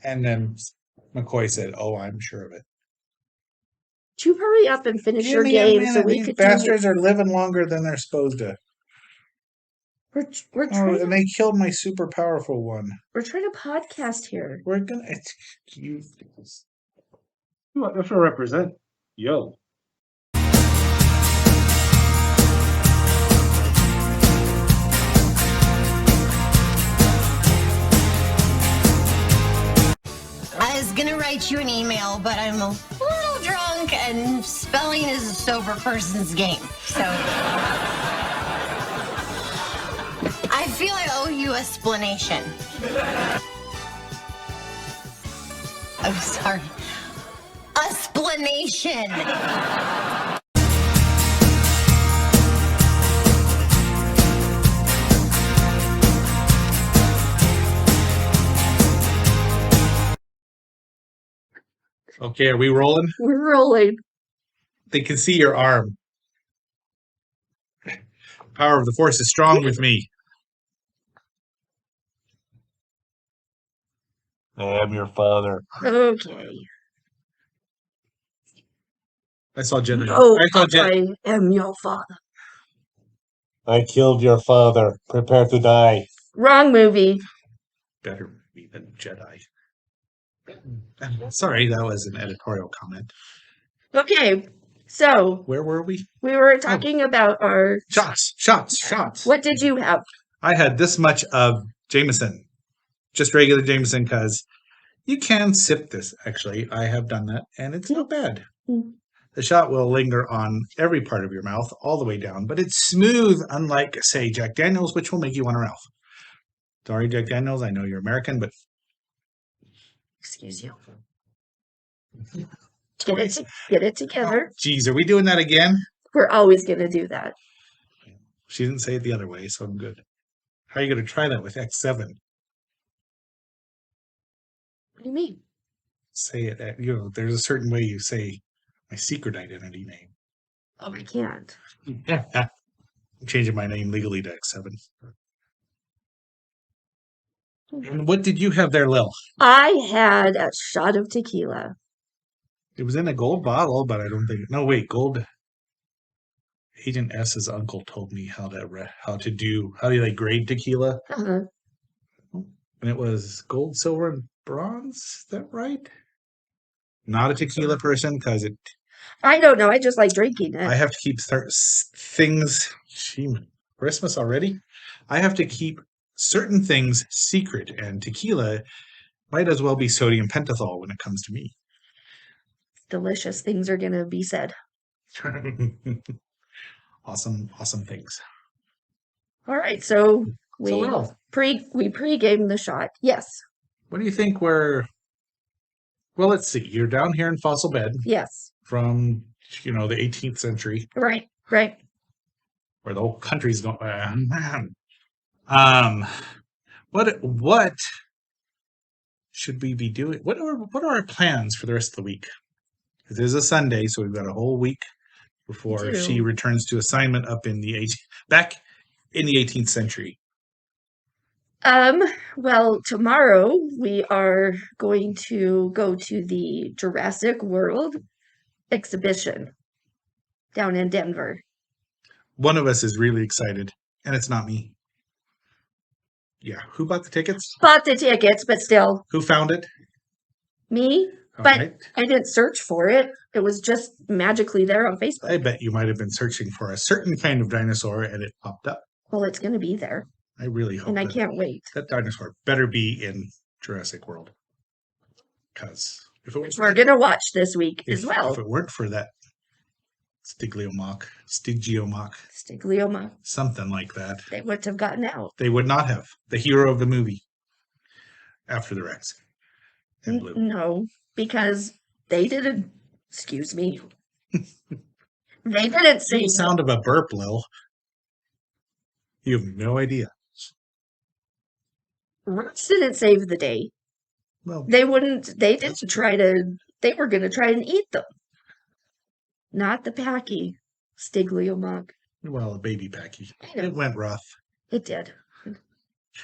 And then McCoy said, "Oh, I'm sure of it." Would you hurry up and finish Give your me a game so minute. we These could bastards are living longer than they're supposed to. We're Oh, trying and to they killed my super powerful one. we're trying to podcast here. We're gonna. You. If I represent, yo. I was gonna write you an email, but I'm a little drunk, and spelling is a sober person's game. So I feel I owe you a splanation. I'm sorry. A splanation. Okay, are we rolling? We're rolling. They can see your arm. Power of the Force is strong with me. I am your father. Okay. I saw Jedi. Oh, I saw Jedi. I am your father. I killed your father. Prepare to die. Wrong movie. Better be than Jedi. Sorry, that was an editorial comment. Okay, so Where were we? we were talking about our Shots. What did you have? I had this much of Jameson, just regular Jameson, because you can sip this. Actually, I have done that, and it's not bad. The shot will linger on every part of your mouth, all the way down, but it's smooth, unlike, say, Jack Daniels, which will make you want to ralph. Sorry, Jack Daniels, I know you're American, but Excuse you. Get it together. Geez, are we doing that again? We're always going to do that. She didn't say it the other way, so I'm good. How are you going to try that with X7? What do you mean? Say it. There's a certain way you say my secret identity name. Oh, I can't. I'm changing my name legally to X7. And what did you have there, Lil? I had a shot of tequila. It was in a gold bottle, but I don't think. No, wait, gold. Agent S's uncle told me how to grade tequila, Uh-huh. and it was gold, silver, and bronze. Is that right? Not a tequila person because it. I don't know. I just like drinking it. I have to keep things. Christmas already. I have to keep certain things secret, and tequila might as well be sodium pentothal when it comes to me. Delicious things are going to be said. Awesome things. All right, so we pre-gamed the shot. Yes. What do you think we're? Well, let's see. You're down here in Fossil Bed. Yes. From the 18th century. Right. Where the whole country's going. What should we be doing? What are our plans for the rest of the week? It is a Sunday, so we've got a whole week before she returns to assignment up in back in the 18th century. Well, tomorrow we are going to go to the Jurassic World exhibition down in Denver. One of us is really excited, and it's not me. Yeah. Who bought the tickets? Bought the tickets, but still. Who found it? Me. All but right. I didn't search for it. It was just magically there on Facebook. I bet you might have been searching for a certain kind of dinosaur, and it popped up. Well, it's going to be there. I really hope. And I can't wait. That dinosaur better be in Jurassic World. Because we're going to watch this week as well. If it weren't for that Stygiomach, something like that, they wouldn't have gotten out. They would not have. The hero of the movie. After the Rex. No, because they didn't. Excuse me. They didn't say the sound of a burp, Lil. You have no idea. Rex didn't save the day. Well, they wouldn't. They didn't try to. They were going to try and eat them. Not the Packy. Stygiomach. Well, a baby Packy. It went rough. It did.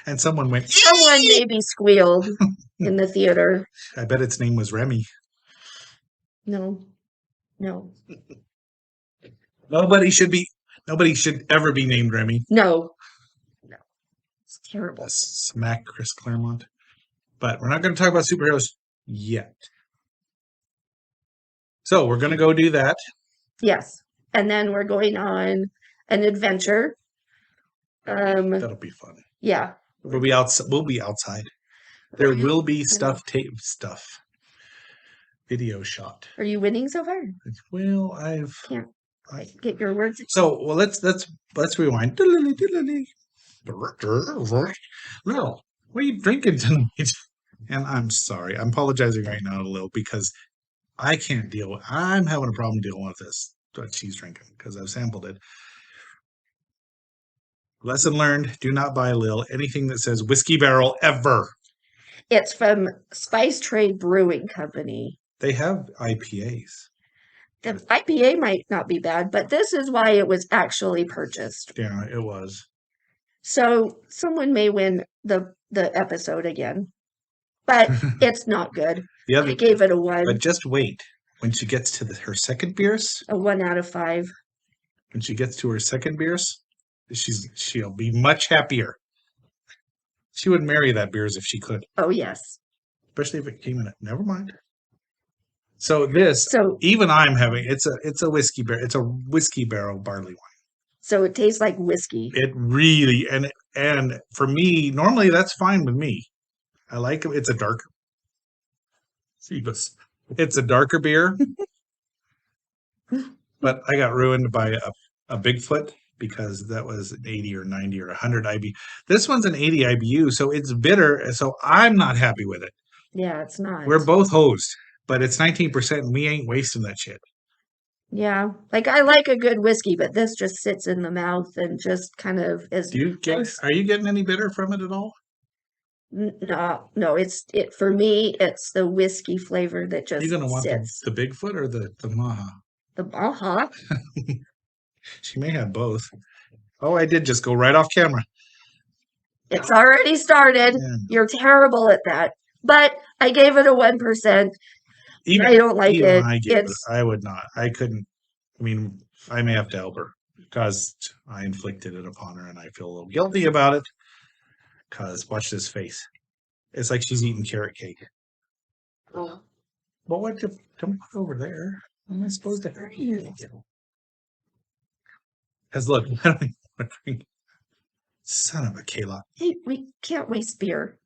And someone went, Someone maybe squealed in the theater. I bet its name was Remy. No. No. Nobody should ever be named Remy. No. No. It's terrible. Smack Chris Claremont. But we're not going to talk about superheroes yet. So we're going to go do that. Yes. And then we're going on an adventure. That'll be fun. Yeah. We'll be outside. There will be stuff. Video shot. Are you winning so far? Well, Can't get your words. So let's rewind. Lil, what are you drinking tonight? And I'm sorry, I'm apologizing right now to Lil because I can't deal with. I'm having a problem dealing with this. What she's drinking because I've sampled it. Lesson learned: do not buy Lil anything that says whiskey barrel ever. It's from Spice Trade Brewing Company. They have IPAs. The IPA might not be bad, but this is why it was actually purchased. Yeah, it was. So someone may win the episode again, but it's not good. I gave it a 1. But just wait. When she gets to her second beers, a 1 out of 5. When she gets to her second beers, she'll be much happier. She would marry that beers if she could. Oh yes. Especially if it came in it. Never mind. So even I'm having it's a whiskey barrel. It's a whiskey barrel barley wine. So it tastes like whiskey. It really and for me, normally that's fine with me. I like it. It's a darker. It's a darker beer. But I got ruined by a Bigfoot because that was an 80 or 90 or 100 IBU. This one's an 80 IBU, so it's bitter. So I'm not happy with it. Yeah, it's not. We're both hosed, but it's 19% and we ain't wasting that shit. Yeah, like I like a good whiskey, but this just sits in the mouth and just kind of is. Are you getting any bitter from it at all? No. It's for me. It's the whiskey flavor that just. You're gonna want sits. the Bigfoot or the Maha? The Maha. She may have both. Oh, I did just go right off camera. It's already started. Yeah. You're terrible at that. But I gave it a 1%. I don't like it. I would not. I couldn't. I mean, I may have to help her because I inflicted it upon her and I feel a little guilty about it. Because watch this face. It's like she's eating carrot cake. Oh. Well, don't put over there. What am I supposed to hurt you? Because look, I don't even want to drink. Son of a Kayla. Hey, we can't waste beer.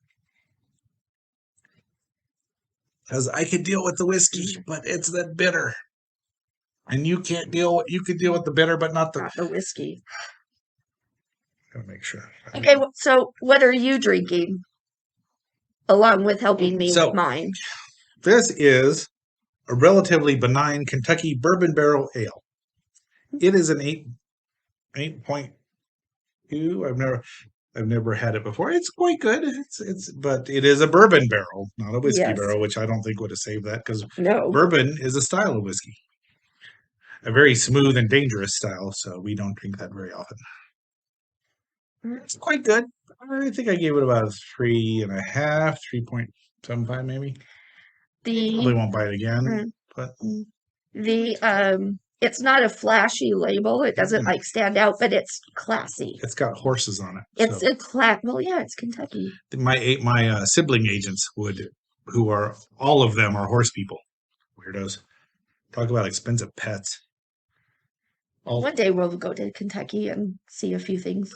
Because I could deal with the whiskey, but it's that bitter. And you can't deal with, you could deal with the bitter, but not the whiskey. Gotta make sure. Okay, so what are you drinking? Along with helping me with mine. This is a relatively benign Kentucky bourbon barrel ale. It is an 8.2. I've never had it before. It's quite good. But it is a bourbon barrel, not a whiskey barrel, which I don't think would have saved that because bourbon is a style of whiskey. A very smooth and dangerous style, so we don't drink that very often. It's quite good. I think I gave it about 3.5, 3.75 maybe. Probably won't buy it again. But it's not a flashy label. It doesn't stand out, but it's classy. It's got horses on it. It's well, yeah, it's Kentucky. My sibling agents who are all of them are horse people. Weirdos. Talk about expensive pets. One day we'll go to Kentucky and see a few things.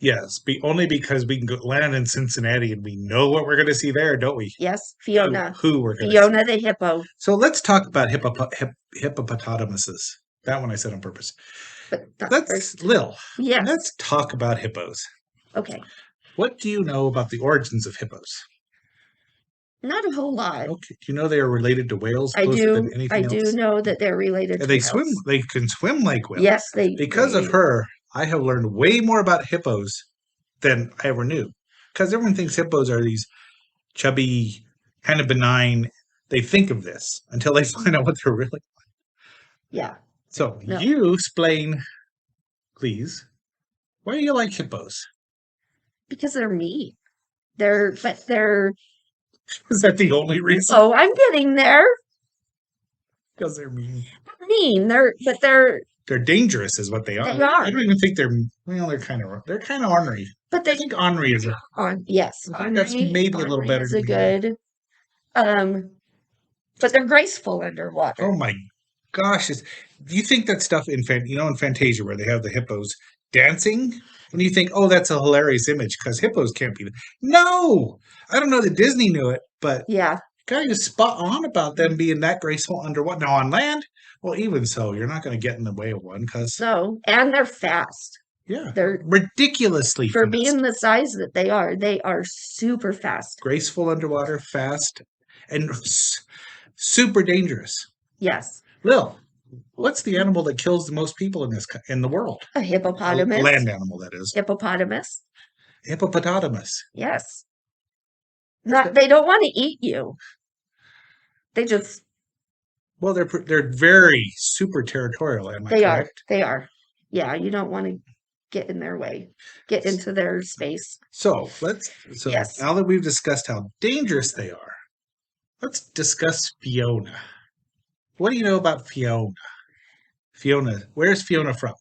Yes, only because we can land in Cincinnati and we know what we're going to see there, don't we? Yes, Fiona. Who we're going Fiona the hippo. So let's talk about hippopotamuses. That one I said on purpose. Lil. Yes. Let's talk about hippos. Okay. What do you know about the origins of hippos? Not a whole lot. Okay. Do you know they are related to whales? I do. I do know that they're related to whales. They can swim like whales. Yes, Because of her, I have learned way more about hippos than I ever knew. Because everyone thinks hippos are these chubby, kind of benign. They think of this until they find out what they're really like. Yeah. So you explain, please, why do you like hippos? Because they're mean. They're Is that the only reason? oh, I'm getting there. Because they're mean. Mean. They're They're dangerous, is what they are. They are. I don't even think they're. Well, they're kind of ornery. but I they think ornery is yes. I think that's maybe a little ornery better is to a me. good but they're graceful underwater. Oh my gosh! Do you think that stuff in in Fantasia where they have the hippos dancing? And you think, oh, that's a hilarious image because hippos can't be. No, I don't know that Disney knew it, but Yeah. kind of spot on about them being that graceful underwater. Now on land, well, even so, you're not going to get in the way of one because So and they're fast. yeah, They're ridiculously for fast. being the size that they are super fast. Graceful underwater, fast, and super dangerous. Yes. Lil, what's the animal that kills the most people in the world? A hippopotamus. A land animal, that is. Hippopotamus. Hippopotamus. Yes. They don't want to eat you. They just Well, they're very super territorial. Am I correct? They are. Yeah, you don't want to get in their way. Get into their space. So Yes. now that we've discussed how dangerous they are, let's discuss Fiona. What do you know about Fiona? Fiona, where's Fiona from?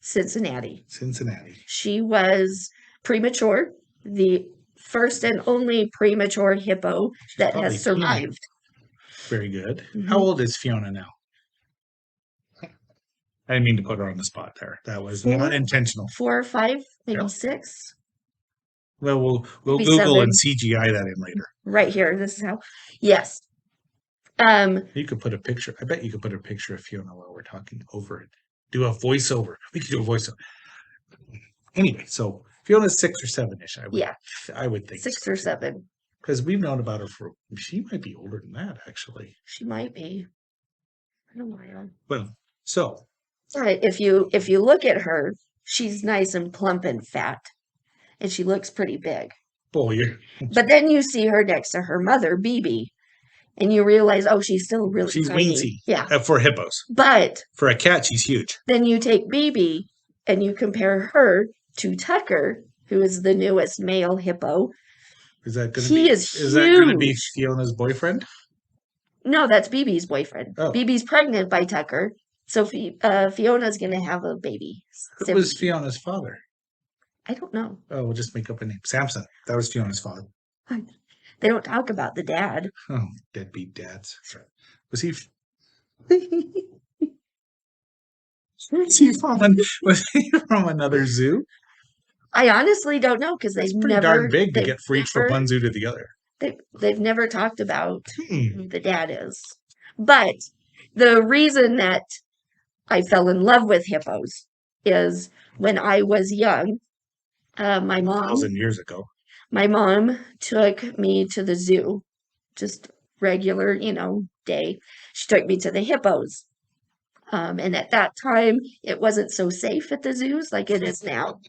Cincinnati. Cincinnati. She was premature, the first and only premature hippo that probably has survived. Very good. Mhm. How old is Fiona now? I didn't mean to put her on the spot there. That was not intentional. 4 or 5, maybe Yep. 6. Well, we'll Maybe Google 7. and CGI that in later. Right here. This is how. Yes. You could put a picture. I bet you could put a picture of Fiona while we're talking over it. Do a voiceover. We could do a voiceover. Anyway, so Fiona's 6 or 7-ish. I would think 6 or 7. because we've known about her for. She might be older than that, actually. She might be. I don't know. Well, so But if you look at her, she's nice and plump and fat, and she looks pretty big. boy, But then you see her next to her mother, BB, and you realize, oh, she's still really she's tiny. weensy. Yeah. For hippos. But For a cat, she's huge. then you take BB and you compare her to Tucker, who is the newest male hippo. Is that going to He be? is Is that going to be huge. Fiona's boyfriend? No, that's BB's boyfriend. Oh. BB's pregnant by Tucker, so Fiona's going to have a baby. Who was Fiona's father? I don't know. Oh, we'll just make up a name. Samson. That was Fiona's father. They don't talk about the dad. Oh, deadbeat dads. Was he? Was he from another zoo? I honestly don't know because That's they've pretty never darn big to they've get reached from never- one zoo to the other. They've never talked about Hmm. who the dad is. But the reason that I fell in love with hippos is when I was young, my 1,000 years ago. mom took me to the zoo, just regular, day. She took me to the hippos. And at that time, it wasn't so safe at the zoos like it is now.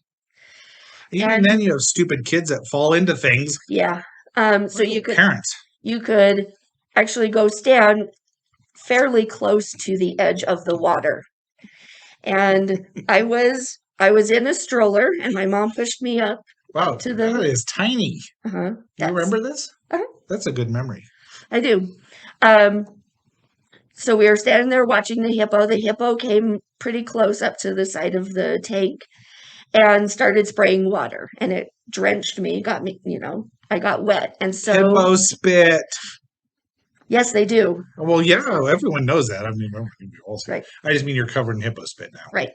Even And- then, you have stupid kids that fall into things. Yeah. So you could Parents. actually go stand fairly close to the edge of the water. And I was in a stroller and my mom pushed me up. Wow, To the- that is tiny. Uh-huh. You remember this? Uh-huh. That's a good memory. I do. So we were standing there watching the hippo. The hippo came pretty close up to the side of the tank and started spraying water, and it drenched me, got me, I got wet. And so, Hippo spit. yes, they do. Well, yeah, everyone knows that. I mean, also, Right. I just mean you're covered in hippo spit now. Right.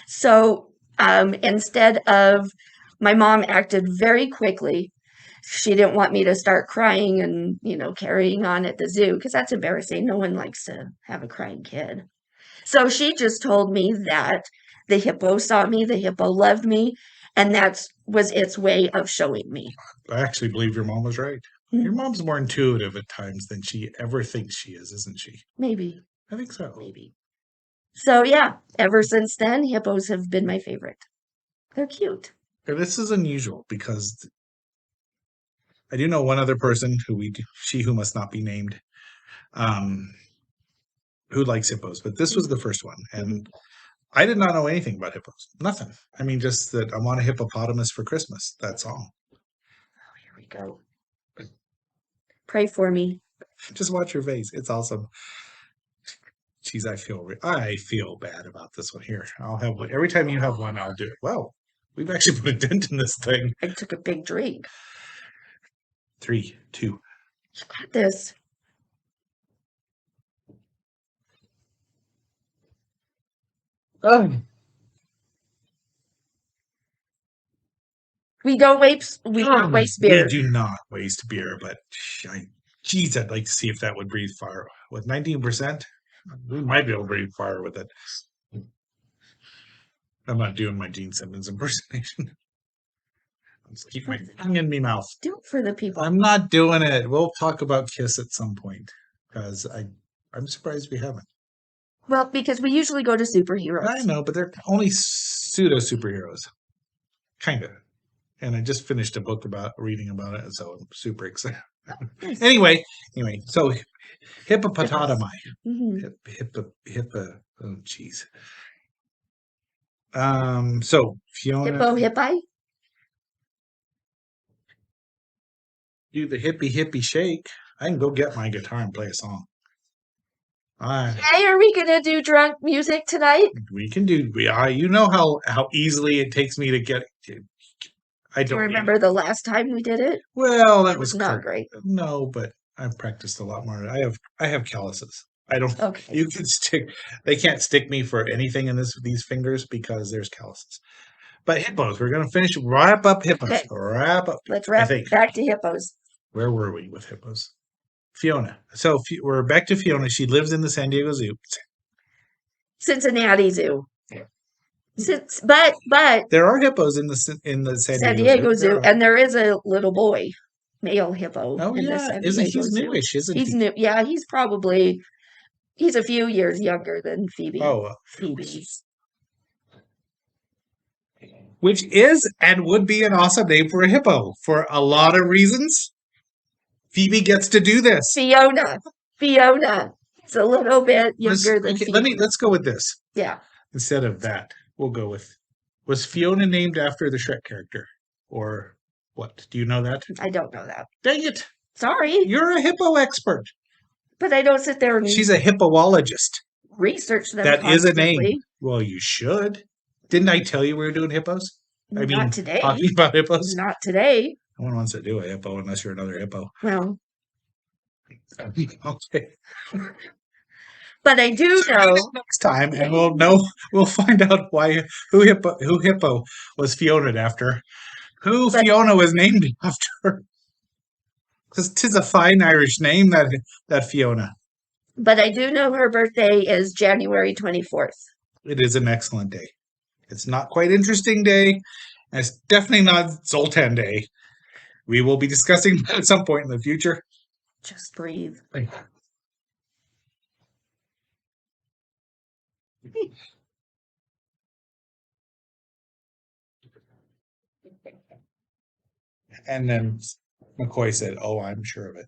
So instead of, my mom acted very quickly. She didn't want me to start crying and, carrying on at the zoo because that's embarrassing. No one likes to have a crying kid. So she just told me that the hippo saw me, the hippo loved me, and that was its way of showing me. I actually believe your mom was right. Mhm. Your mom's more intuitive at times than she ever thinks she is, isn't she? Maybe. I think so. Maybe. So yeah, ever since then, hippos have been my favorite. They're cute. And this is unusual because I do know one other person who must not be named, who likes hippos, but this was the first one. And I did not know anything about hippos. Nothing. I mean, just that I want a hippopotamus for Christmas. That's all. Here we go. Pray for me. Just watch your face. It's awesome. Jeez, I feel bad about this one here. I'll have one. Every time you have one, I'll do it. Well, we've actually put a dent in this thing. I took a big drink. 3, 2. You got this. Oh. We don't waste beer. We do not waste beer, but geez, I'd like to see if that would breathe fire. With 19%, we might be able to breathe fire with it. I'm not doing my Gene Simmons impersonation. Let's keep my tongue in my mouth. Do it for the people. I'm not doing it. We'll talk about Kiss at some point because I'm surprised we haven't. Well, because we usually go to superheroes. I know, but they're only pseudo superheroes, kind of. And I just finished a book reading about it, so I'm super excited. Nice. Anyway, so hippopotami. Mm-hmm. Oh, jeez. So Fiona, Hippi. do the hippie shake. I can go get my guitar and play a song. Hey, are we gonna do drunk music tonight? We can do. You know how easily it takes me to get. I Do you don't remember the last time we did it? Well, that It was not great. No, but I've practiced a lot more. I have calluses. I don't. Okay. You can stick. They can't stick me for anything in these fingers because there's calluses. But hippos, we're gonna wrap up hippos. Okay. Wrap up. Let's wrap back to hippos. Where were we with hippos? Fiona. So we're back to Fiona. She lives in the San Diego Zoo. Cincinnati Zoo. But there are hippos in the San Diego Zoo, and there is a little boy, male hippo. Oh in yeah, the San Diego he's Zoo. newish, isn't he? He's new. Yeah, he's a few years younger than Phoebe. Oh, Phoebe. Which is and would be an awesome name for a hippo for a lot of reasons. Phoebe gets to do this. Fiona. It's a little bit younger than Phoebe. Let's go with this. Yeah. Instead of that, we'll go with, was Fiona named after the Shrek character? Or what? Do you know that? I don't know that. Dang it. Sorry. You're a hippo expert. But I don't sit there and She's a hippoologist. research them That is a constantly. name. Well, you should. Didn't I tell you we were doing hippos? Not today. Talking about hippos? Not today. No one wants to do a hippo unless you're another hippo. Well. Okay. But I do know next time, and we'll find out who hippo was Fiona after, Fiona was named after. Because 'tis a fine Irish name, that Fiona. But I do know her birthday is January 24th. It is an excellent day. It's not quite interesting day, and it's definitely not Zoltan Day. We will be discussing that at some point in the future. Just breathe. And then McCoy said, "Oh, I'm sure of it."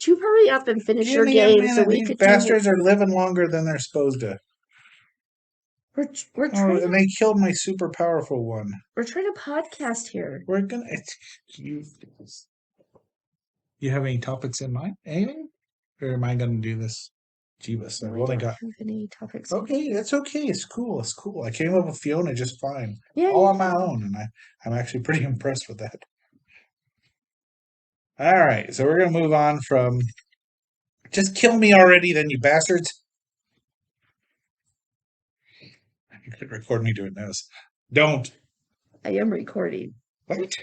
Do you hurry up and finish your game so we could bastards are living longer than they're supposed to. We're trying. And they killed my super powerful one. We're trying to podcast here. We're gonna. You have any topics in mind? Anything? Or am I gonna do this? Jeebus, I've only got. Have any topics? Okay, that's okay. It's cool. It's cool. I came up with Fiona just fine, Yeah, all on my own, and I'm actually pretty impressed with that. All right, so we're gonna move on from. Just kill me already, then, you bastards. You could record me doing this. Don't. I am recording. What?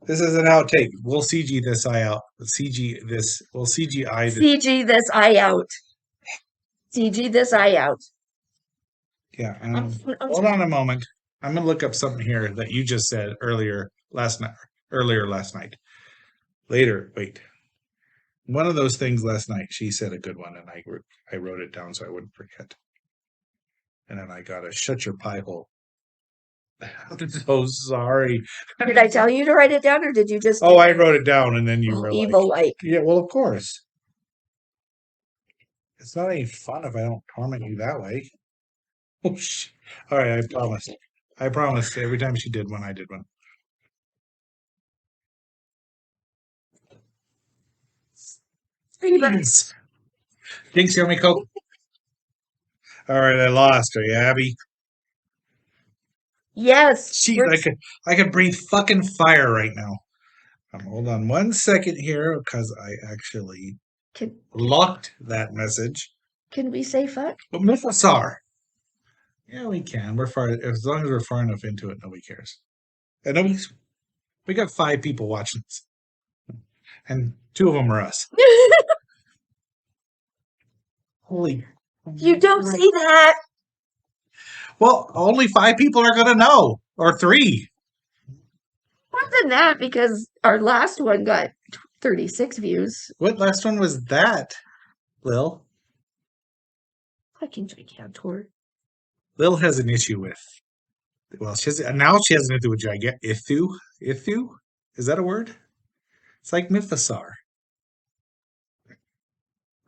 This is an outtake. We'll CG this eye out. CG this. We'll CGI this. CG this eye out. CG this eye out. Yeah. Hold on a moment. I'm gonna look up something here that you just said earlier last night. Later. Wait. One of those things last night. She said a good one, and I wrote it down so I wouldn't forget. And then I got a shut your pie hole. I'm so sorry. Did I tell you to write it down, or did you just? Oh, I wrote it down, and then you were evil like. Yeah, well, of course. It's not any fun if I don't torment you that way. Oh, shit. All right, I promise. I promise. Every time she did one, I did one. Please. Jinx, you want me Coke? All right, I lost her, Abby. Yes. Jeez, we're- I could breathe fucking fire right now. Hold on 1 second here, because I actually Can locked that message. can we say fuck? But Mythosar. Yeah, we can. We're far as long as we're far enough into it, nobody cares. And we got 5 people watching this. And 2 of them are us. Holy You don't say that. Well, only 5 people are gonna know. Or 3. More than that, because our last one got 36 views. What last one was that, Lil? Fucking gigantor. Lil has an issue with. Well, she has an issue with gigantic. Ithu? Is that a word? It's like Mythosar.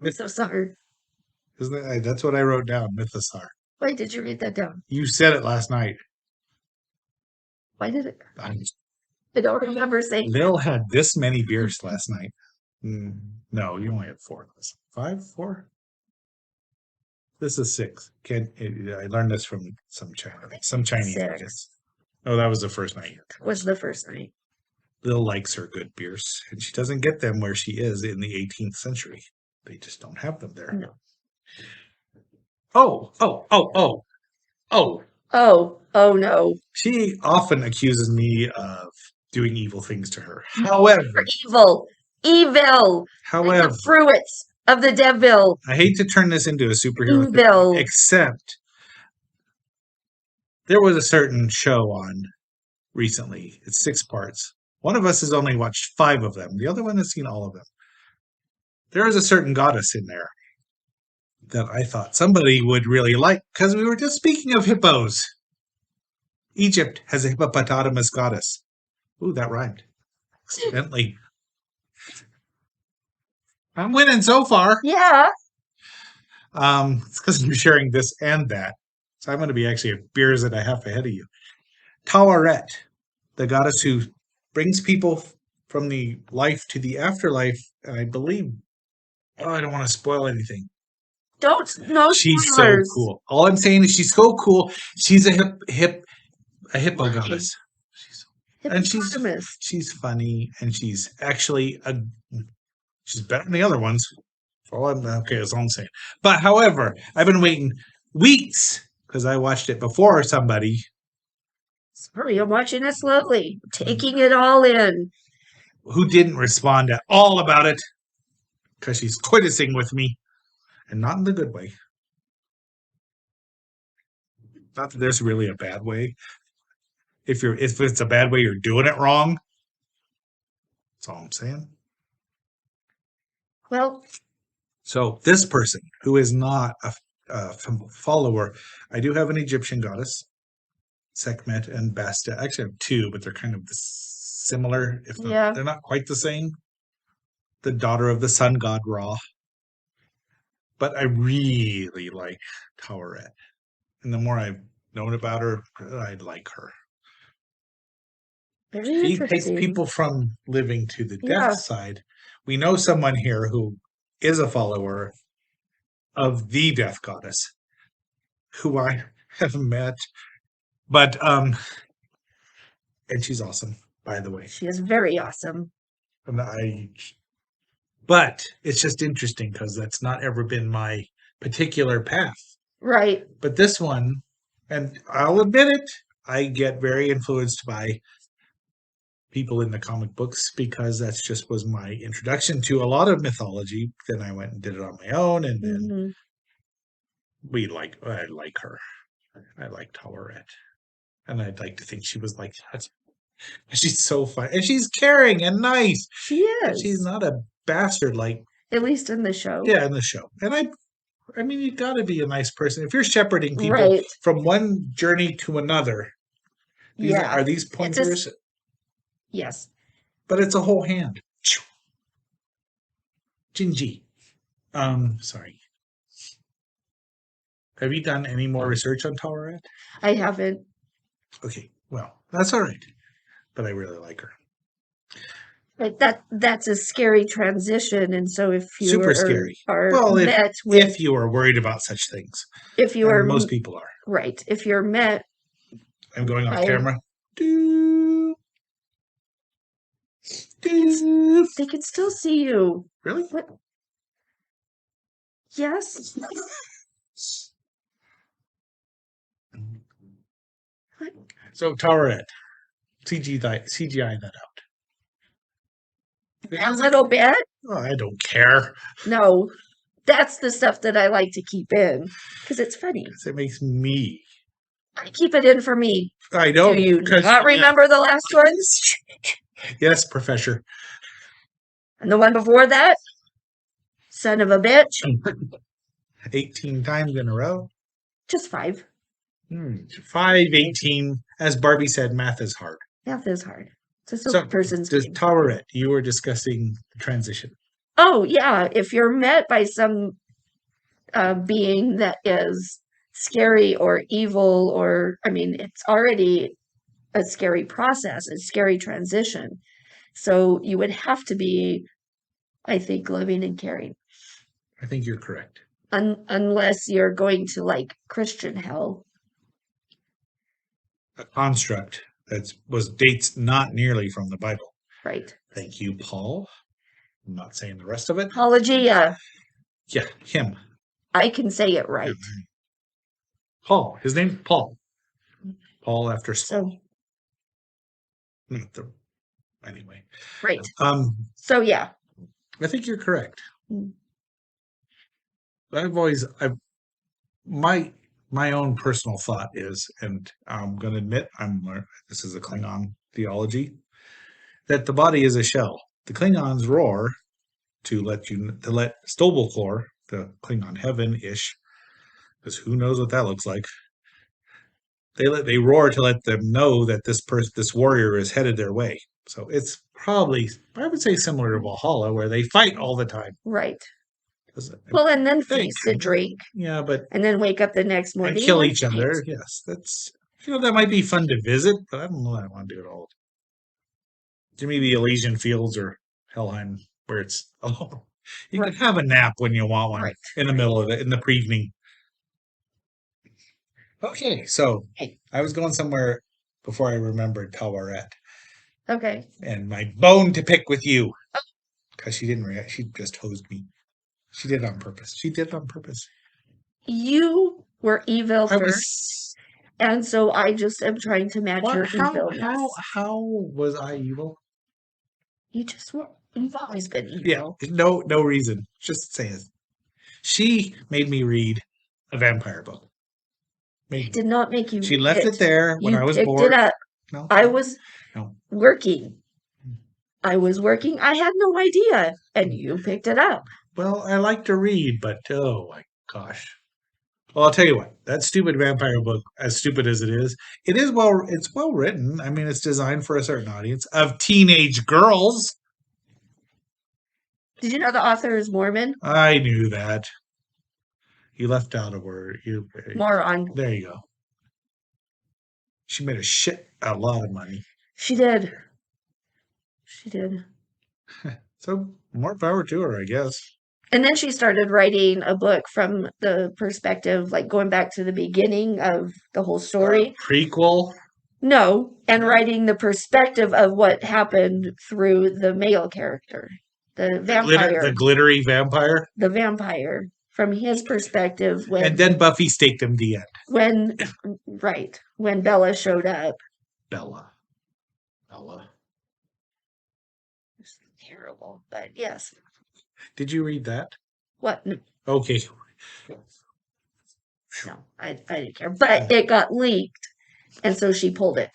I'm so sorry. Isn't that, that's what I wrote down, Mythosar. Why did you write that down? You said it last night. Why did it? I'm- I don't remember saying. Lil had this many beers last night. No, you only had 4. 5? 4? This is 6. I learned this from some Chinese, I 6. guess. Oh, that was the first night. Was the first night. Lil likes her good beers, and she doesn't get them where she is in the 18th century. They just don't have them there. No. Oh. Oh no. She often accuses me of doing evil things to her. However, Evil. Like however, the fruits of the devil. I hate to turn this into a superhero Evil. thing, except there was a certain show on recently. It's 6 parts. One of us has only watched 5 of them. The other one has seen all of them. There is a certain goddess in there that I thought somebody would really like, because we were just speaking of hippos. Egypt has a hippopotamus goddess. Ooh, that rhymed. Accidentally. I'm winning so far. Yeah. It's because I'm sharing this and that. So I'm going to be actually a beers and a half ahead of you. Taweret, the goddess who brings people from the life to the afterlife, and I believe. Oh, I don't want to spoil anything. No She's so spoilers. cool. All I'm saying is she's so cool. She's a hippo goddess. Hippopotamus. She's funny, and she's actually she's better than the other ones. That's all I'm saying. But however, I've been waiting weeks because I watched it before somebody. Sorry, I'm watching it slowly, taking it all in. Who didn't respond at all about it because she's quitting with me, and not in the good way. Not that there's really a bad way. If it's a bad way, you're doing it wrong. That's all I'm saying. Well, so this person who is not a follower, I do have an Egyptian goddess, Sekhmet and Bastet. I actually have 2, but they're kind of similar. If they're not quite the same. The daughter of the sun god Ra. But I really like Taweret. And the more I've known about her, I like her. She takes people from living to the death side. We know someone here who is a follower of the death goddess, who I have met. But and she's awesome, by the way. She is very awesome. But it's just interesting because that's not ever been my particular path. Right. But this one, and I'll admit it, I get very influenced by people in the comic books because that's just was my introduction to a lot of mythology. Then I went and did it on my own, and then I like her. I like Taweret, and I'd like to think she was like that. She's so fun, and she's caring and nice. She is. She's not a bastard like. At least in the show. Yeah, in the show, and I mean, you got to be a nice person if you're shepherding people from one journey to another. Are these pointers? Yes. But it's a whole hand. Gingy. Sorry. Have you done any more research on Towerette? I haven't. Okay, well, that's all right. But I really like her. But that's a scary transition, and so if you Super scary. are Well, met with if you are worried about such things, if you and are most people are. right, if you're met, I'm going off I- camera. Doo, doo. they can still see you. Really? What? Yes. What? So Towerette, CGI that out. A little bit. Oh, I don't care. No, that's the stuff that I like to keep in because it's funny. 'Cause it makes me. I keep it in for me. I know. Do you 'cause- not remember the last one? Yes, Professor. And the one before that? Son of a bitch. 18 times in a row. Just 5. 5, 18. As Barbie said, math is hard. Math is hard. It's a So, person's does game. Towerette, you were discussing the transition. Oh, yeah. If you're met by some being that is scary or evil, or, I mean, it's already a scary process, a scary transition. So you would have to be, I think, loving and caring. I think you're correct. Unless you're going to like Christian hell. A construct that dates not nearly from the Bible. Right. Thank you, Paul. I'm not saying the rest of it. Apologia. Yeah, him. I can say it right. Paul. His name's Paul. Paul after So, anyway. right. So yeah. I think you're correct. Mm. My own personal thought is, and I'm going to admit, this is a Klingon theology, that the body is a shell. The Klingons roar to let Stobelklor, the Klingon heaven-ish, because who knows what that looks like. They roar to let them know that this warrior is headed their way. So it's probably, I would say, similar to Valhalla, where they fight all the time. Right. Well, and then feast and drink. Yeah, but and then wake up the next morning and kill and each other. Yes, that's that might be fun to visit, but I don't know that I want to do it all. To me, the Elysian Fields or Helheim, where it's you can have a nap when you want one in the middle of it in the evening. Okay, so I was going somewhere before I remembered Towerette. Okay. And my bone to pick with you, because she didn't react. She just hosed me. She did it on purpose. You were evil first, and so I just am trying to match your evilness. How was I evil? You've always been evil. Yeah, no reason. Just saying. She made me read a vampire book. It did not make you. She left it there when I was bored. You picked it up. No, I was working. I had no idea, and you picked it up. Well, I like to read, but oh my gosh. Well, I'll tell you what. That stupid vampire book, as stupid as it's well written. I mean, it's designed for a certain audience of teenage girls. Did you know the author is Mormon? I knew that. You left out a word. Moron. There you go. She made a lot of money. She did. So more power to her, I guess. And then she started writing a book from the perspective, like going back to the beginning of the whole story. Prequel? No, and writing the perspective of what happened through the male character, the vampire. The glittery vampire? The vampire, from his perspective. And then Buffy staked him the end. When Bella showed up. Bella. It's terrible, but yes. Did you read that? What? No. Okay. No, I didn't care. But it got leaked, and so she pulled it.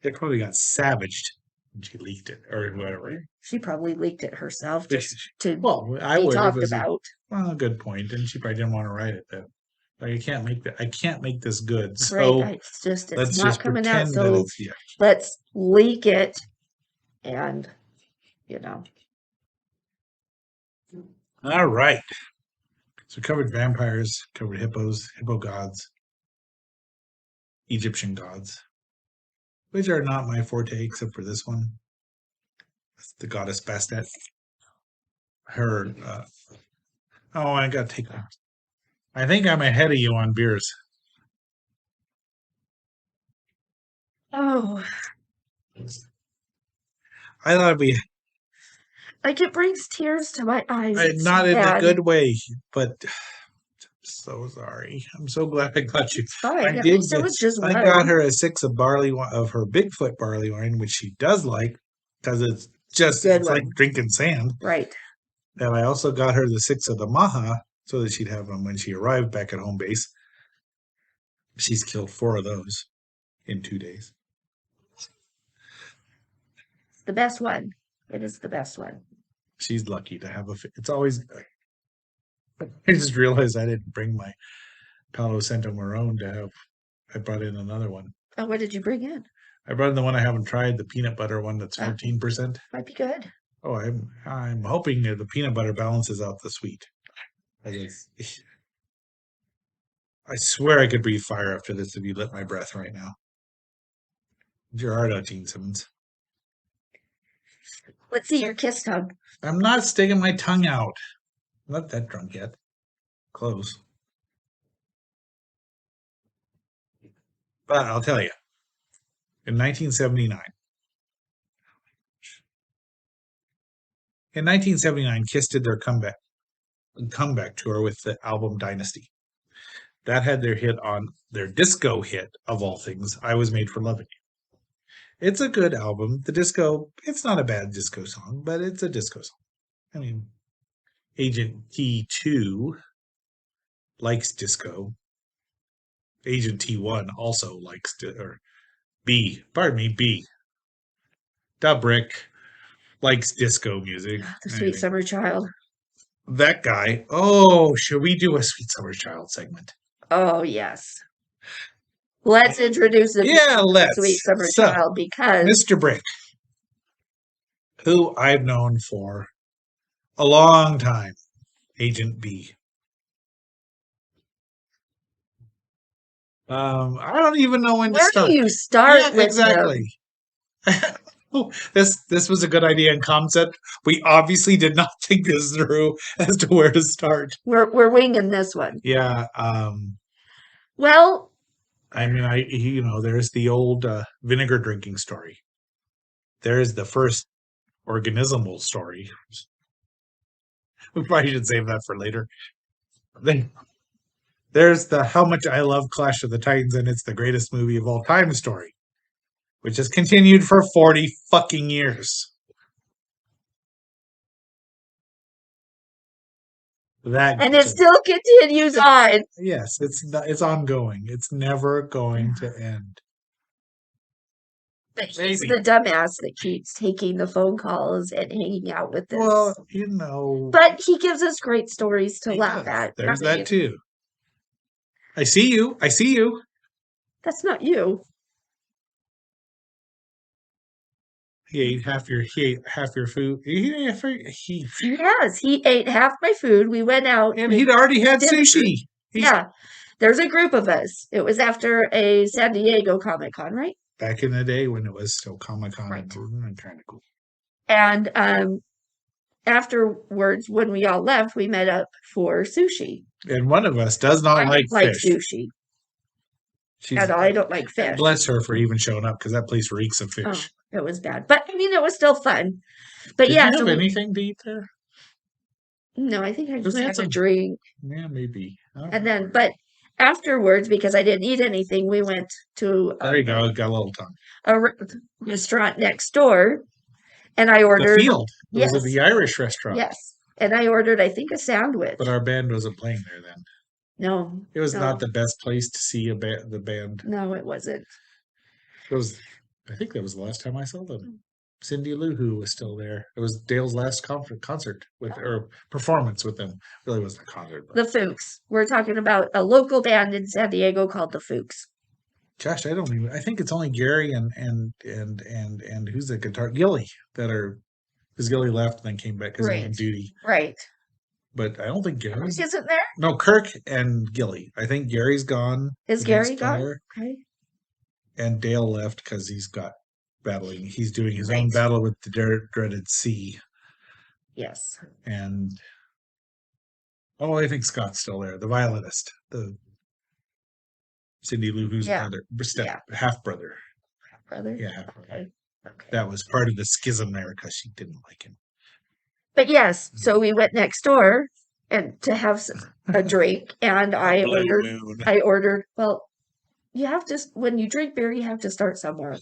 It probably got savaged when she leaked it, or whatever. She probably leaked it herself just to be would talked about. Well, good point. And she probably didn't want to write it then. Like, I can't make this good. So right. It's not coming out. So yeah. Let's leak it, and All right. So covered vampires, covered hippos, hippo gods, Egyptian gods, which are not my forte except for this one. That's the goddess Bastet. Her, oh, I gotta take that. I think I'm ahead of you on beers. Oh, I thought it'd be like it brings tears to my eyes. It's not so in a bad. good way, but I'm so sorry. I'm so glad I got you. It's fine. I At did. least it was just I one. got her a 6 of barley of her Bigfoot barley wine, which she does like because it's just Good it's like one. drinking sand. Right. And I also got her the 6 of the Maha so that she'd have them when she arrived back at home base. She's killed 4 of those in 2 days. It's the best one. It is the best one. She's lucky to have it's always. I just realized I didn't bring my Palo Santo Marron to have. I brought in another one. Oh, what did you bring in? I brought in the one I haven't tried, the peanut butter one that's 14%. Might be good. Oh, I'm hoping that the peanut butter balances out the sweet. I swear I could breathe fire after this if you lit my breath right now. Get your heart out, Gene Simmons. Let's see your kiss tongue. I'm not sticking my tongue out. I'm not that drunk yet. Close. But I'll tell you, in 1979, Kiss did their comeback tour with the album Dynasty. That had their hit on their disco hit of all things, I Was Made for Loving You. It's a good album. The disco, it's not a bad disco song, but it's a disco song. I mean, Agent T2 likes disco. Agent T1 also likes B. Dubrick likes disco music. The Sweet Summer Child. That guy. Oh, should we do a Sweet Summer Child segment? Oh, yes. Let's introduce the let's. Sweet Summer Child because Mr. Brick, who I've known for a long time, Agent B. I don't even know when to start. Where do you start with exactly. This was a good idea and concept. We obviously did not think this through as to where to start. We're winging this one. Yeah. Well, I mean, there's the old vinegar drinking story. There's the first organismal story. We probably should save that for later. Then there's the how much I love Clash of the Titans and it's the greatest movie of all time story, which has continued for 40 fucking years. And it still continues on. Yes, it's ongoing. It's never going to end. But he's the dumbass that keeps taking the phone calls and hanging out with this. Well, But he gives us great stories to laugh at. There's that too. I see you. That's not you. He ate half your food. Yes, he ate half my food. We went out. And he'd already had sushi. Yeah. There's a group of us. It was after a San Diego Comic-Con, right? Back in the day when it was still Comic-Con. Right. And kind of cool. And afterwards, when we all left, we met up for sushi. And one of us does not like fish. Sushi. And I don't like fish. Bless her for even showing up because that place reeks of fish. Oh, it was bad. But I mean, it was still fun. But Did yeah. you have anything to eat there? No, I think I just had a drink. Yeah, maybe. And then, but afterwards, because I didn't eat anything, we went to there you go. Got a little tongue. A restaurant next door, and I ordered The Field. Yes. Was it the Irish restaurant? Yes, and I ordered, I think, a sandwich. But our band wasn't playing there then. No, it was not the best place to see the band. No, it wasn't. It was. I think that was the last time I saw them. Cindy Lou Who was still there. It was Dale's last concert or performance with them. It really wasn't a concert. But. The Fuchs. We're talking about a local band in San Diego called the Fuchs. Gosh, I think it's only Gary and who's the guitar Gilly that are because Gilly left and then came back because he was on duty. Right. but I don't think Gary's. Isn't there? No, Kirk and Gilly. I think Gary's gone. Is the Gary next gone? fire, Okay. and Dale left because he's got battling. He's doing his own Right. battle with the dreaded sea. Yes. And I think Scott's still there. The violinist, the Cindy Lou Who's Yeah. brother, Yeah. half brother. Brother? Yeah, half brother. Okay. Okay. That was part of the schism there because she didn't like him. But yes, so we went next door and to have a drink, and I Blue ordered. Moon. I ordered. Well, you have to when you drink beer, you have to start somewhere,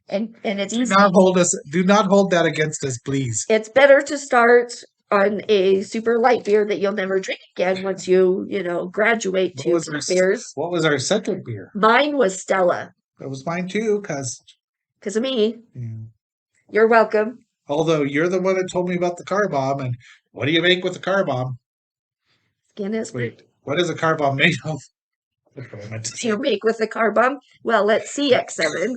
and it's Do easy. not hold us. Do not hold that against us, please. It's better to start on a super light beer that you'll never drink again once you graduate What to was our beers. What was our second beer? Mine was Stella That was mine too, because because of me. You're welcome. although you're the one that told me about the car bomb, and what do you make with the car bomb? Guinness. Wait, what is a car bomb made of? That's what I meant to say. You make with the car bomb? Well, let's see, X7.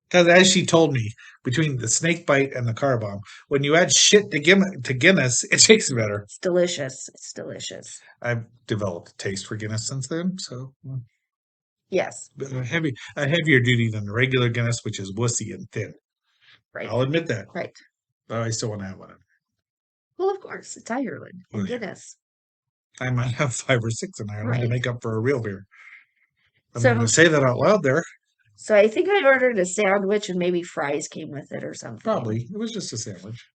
Because as she told me, between the snake bite and the car bomb, when you add shit to Guinness, it tastes better. It's delicious. It's delicious. I've developed a taste for Guinness since then, so Yes. but a heavier duty than the regular Guinness, which is wussy and thin. Right. I'll admit that, Right. but I still want to have one. Well, of course, it's Ireland and Oh, yeah. Guinness. I might have 5 or 6 in Ireland to Right. make up for a real beer. I'm So- going to say that out loud there. So I think I ordered a sandwich and maybe fries came with it or something. Probably. It was just a sandwich.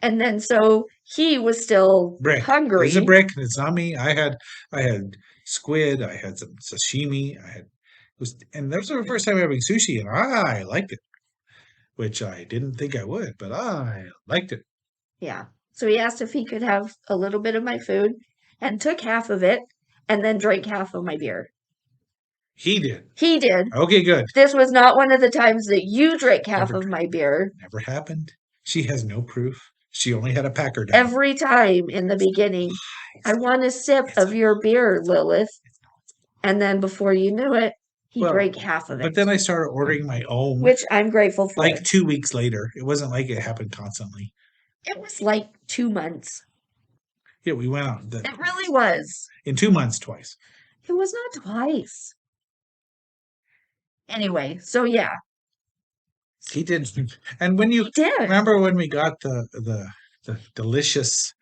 And then so he was still Brick. hungry. It's a brick, and it's not me. I had squid. I had some sashimi. And that was the first time having sushi, and I liked it, which I didn't think I would, but I liked it. Yeah. So he asked if he could have a little bit of my food and took half of it and then drank half of my beer. He did. He did. Okay, good. This was not one of the times that you drank half Never of my beer. Never happened. She has no proof. She only had a packer down. Every time in the beginning, I want a sip of your beer, Lilith. And then before you knew it, he Well, drank half of it, But then I started ordering my own. which I'm grateful for. like 2 weeks later. It wasn't like it happened constantly. It was like 2 months. Yeah, we went out It really was. in 2 months twice. It was not twice. Anyway, so yeah, He did. And when you he did. remember when we got the delicious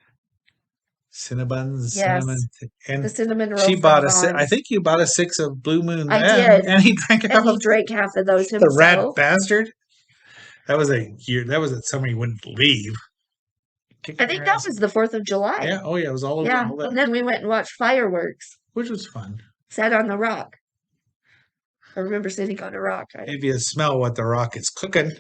Cinnabuns, Yes. cinnamon, and The cinnamon roll. she from bought I Vaughn's. think you bought a 6 of Blue Moon. I then, did. and he drank half And he of drank half of those the rat himself. bastard. That was a year. That was at summer he wouldn't leave. I think that was the 4th of July. Yeah. Oh yeah. It was all over. Yeah. All that, And then we went and watched fireworks. which was fun. Sat on the rock. I remember sitting on a rock. If you smell what the rock is cooking.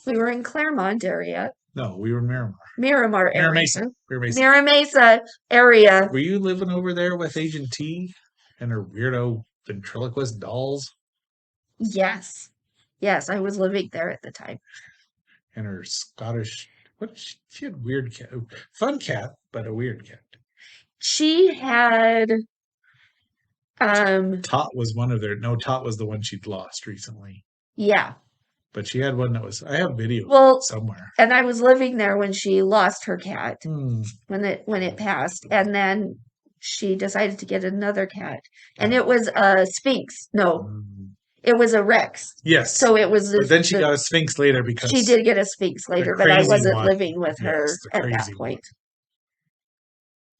We were in Claremont area, No, we were in Miramar. Miramar area. Mesa. Mesa. Mira Mesa area. Were you living over there with Agent T and her weirdo ventriloquist dolls Yes. Yes, I was living there at the time. and her Scottish? She had weird cat, fun cat, but a weird cat. She had Tot was one of their. No, Tot was the one she'd lost recently, yeah. but she had one that was. I have video Well, somewhere. and I was living there when she lost her cat Hmm. when it passed, and then she decided to get another cat, and it was a Sphinx. No, Mm. it was a Rex. Yes. So it was. But then she got a Sphinx later because She did get a Sphinx later, but I crazy wasn't one. living with her Yes, the at that crazy one. point.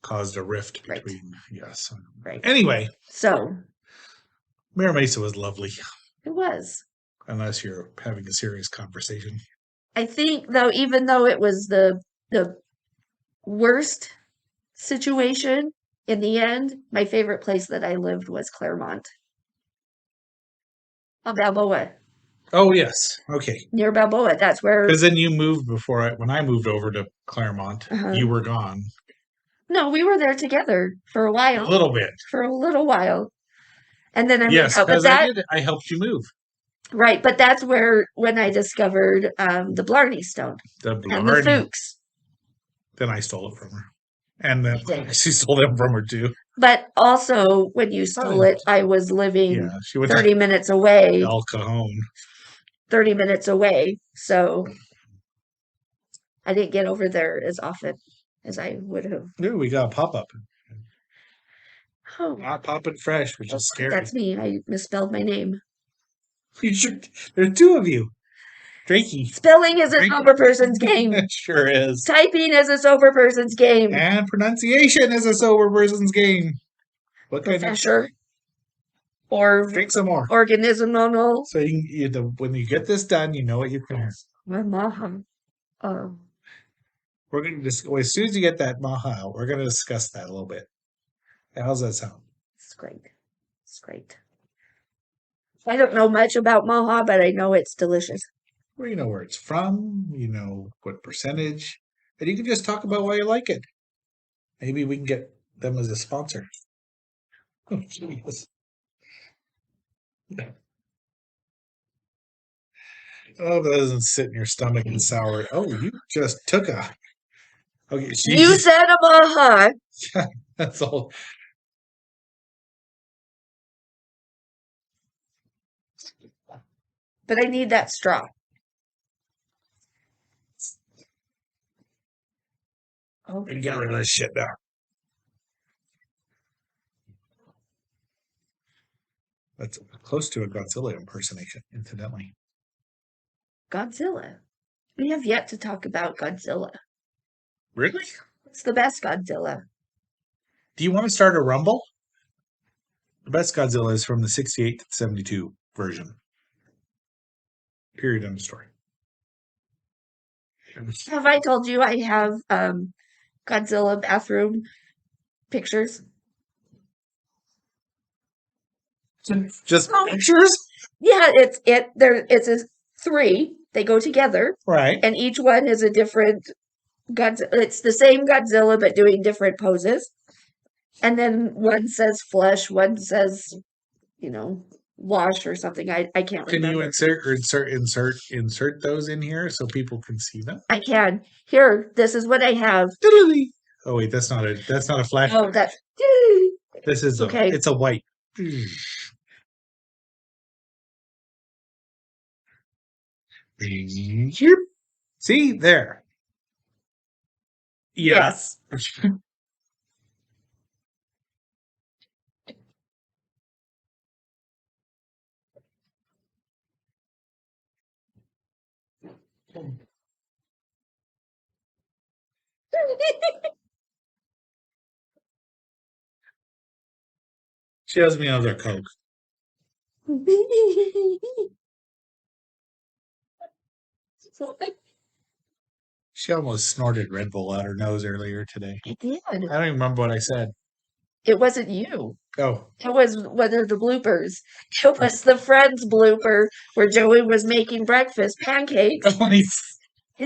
caused a rift Right. between. Yes. Right. Anyway, So Mira Mesa was lovely, it was. unless you're having a serious conversation. I think though, even though it was the worst situation, in the end, my favorite place that I lived was Claremont. On Balboa. Oh yes, okay. Near Balboa. That's where Because then you moved when I moved over to Claremont. Uh-huh. You were gone no, we were there together for a a while. little bit. For a little while. And then I Yes, moved out. But because that I helped you move right, but that's when I discovered the Blarney Stone the and the Blarney. Fuchs. Then I stole it from her, and then You did. she stole them from her too. But also when you stole it, I was living Yeah, she went 30 minutes away. to El Cajon. 30 minutes away. So I didn't get over there as often. as I would have. Ooh, we got a pop-up. Oh, Not popping fresh, which is scary. that's me. I misspelled my name. You should, there's two of you. Drakey. Spelling is a Drake- sober person's game. It sure is. Typing is a sober person's game. And pronunciation is a sober person's game. What kind of Professor or drink some more? organismal. So when you get this done, you know what you can have. Maha. We're going to as soon as you get that maha out, we're going to discuss that a little bit. How's that sound? It's great. It's great. I don't know much about maha, but I know it's delicious. Well, you know where it's from, you know what percentage, and you can just talk about why you like it. Maybe we can get them as a sponsor. Oh, jeez. Oh, that doesn't sit in your stomach and sour. Oh, you just took a. Okay, You said a maha. that's all. But I need that straw. Oh, And get rid of this shit now. That's close to a Godzilla impersonation, incidentally. Godzilla. We have yet to talk about Godzilla. Really? It's the best Godzilla. Do you want to start a rumble? The best Godzilla is from the 68 to 72 version. Period. End of story. Have I told you I have Godzilla bathroom pictures? Just Oh. pictures? Yeah, it's a three. They go together, Right. and each one is a different Godzilla. It's the same Godzilla, but doing different poses. And then one says flush, one says, wash or something. I can't Can remember. you insert those in here so people can see them? I can. Here, this is what I have. Diddly. Oh wait, that's not a flash. Oh, that. This is Okay. It's a white. See there. Yeah. Yes. She has me another Coke. She almost snorted Red Bull out her nose earlier today. I did. I don't even remember what I said. It wasn't you. Oh, It was one of the bloopers. It was the Friends blooper where Joey was making breakfast pancakes, and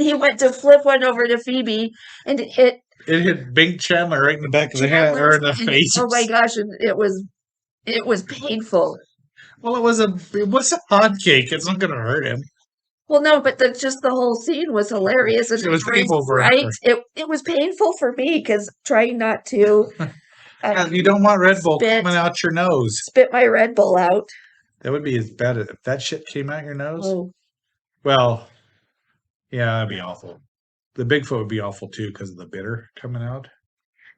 he went to flip one over to Phoebe, and it hit it hit Big Chandler right in the back of the head or in the and face. oh my gosh! And it was painful. Well, it was a hot cake. It's not going to hurt him. Well, no, but just the whole scene was hilarious. And It was Joey's painful for her. right. It was painful for me because trying not to. You don't want Red Bull spit. coming out your nose. Spit my Red Bull out. That would be as bad if that shit came out your nose. Oh, Well, yeah, that'd be awful. The Bigfoot would be awful too because of the bitter coming out.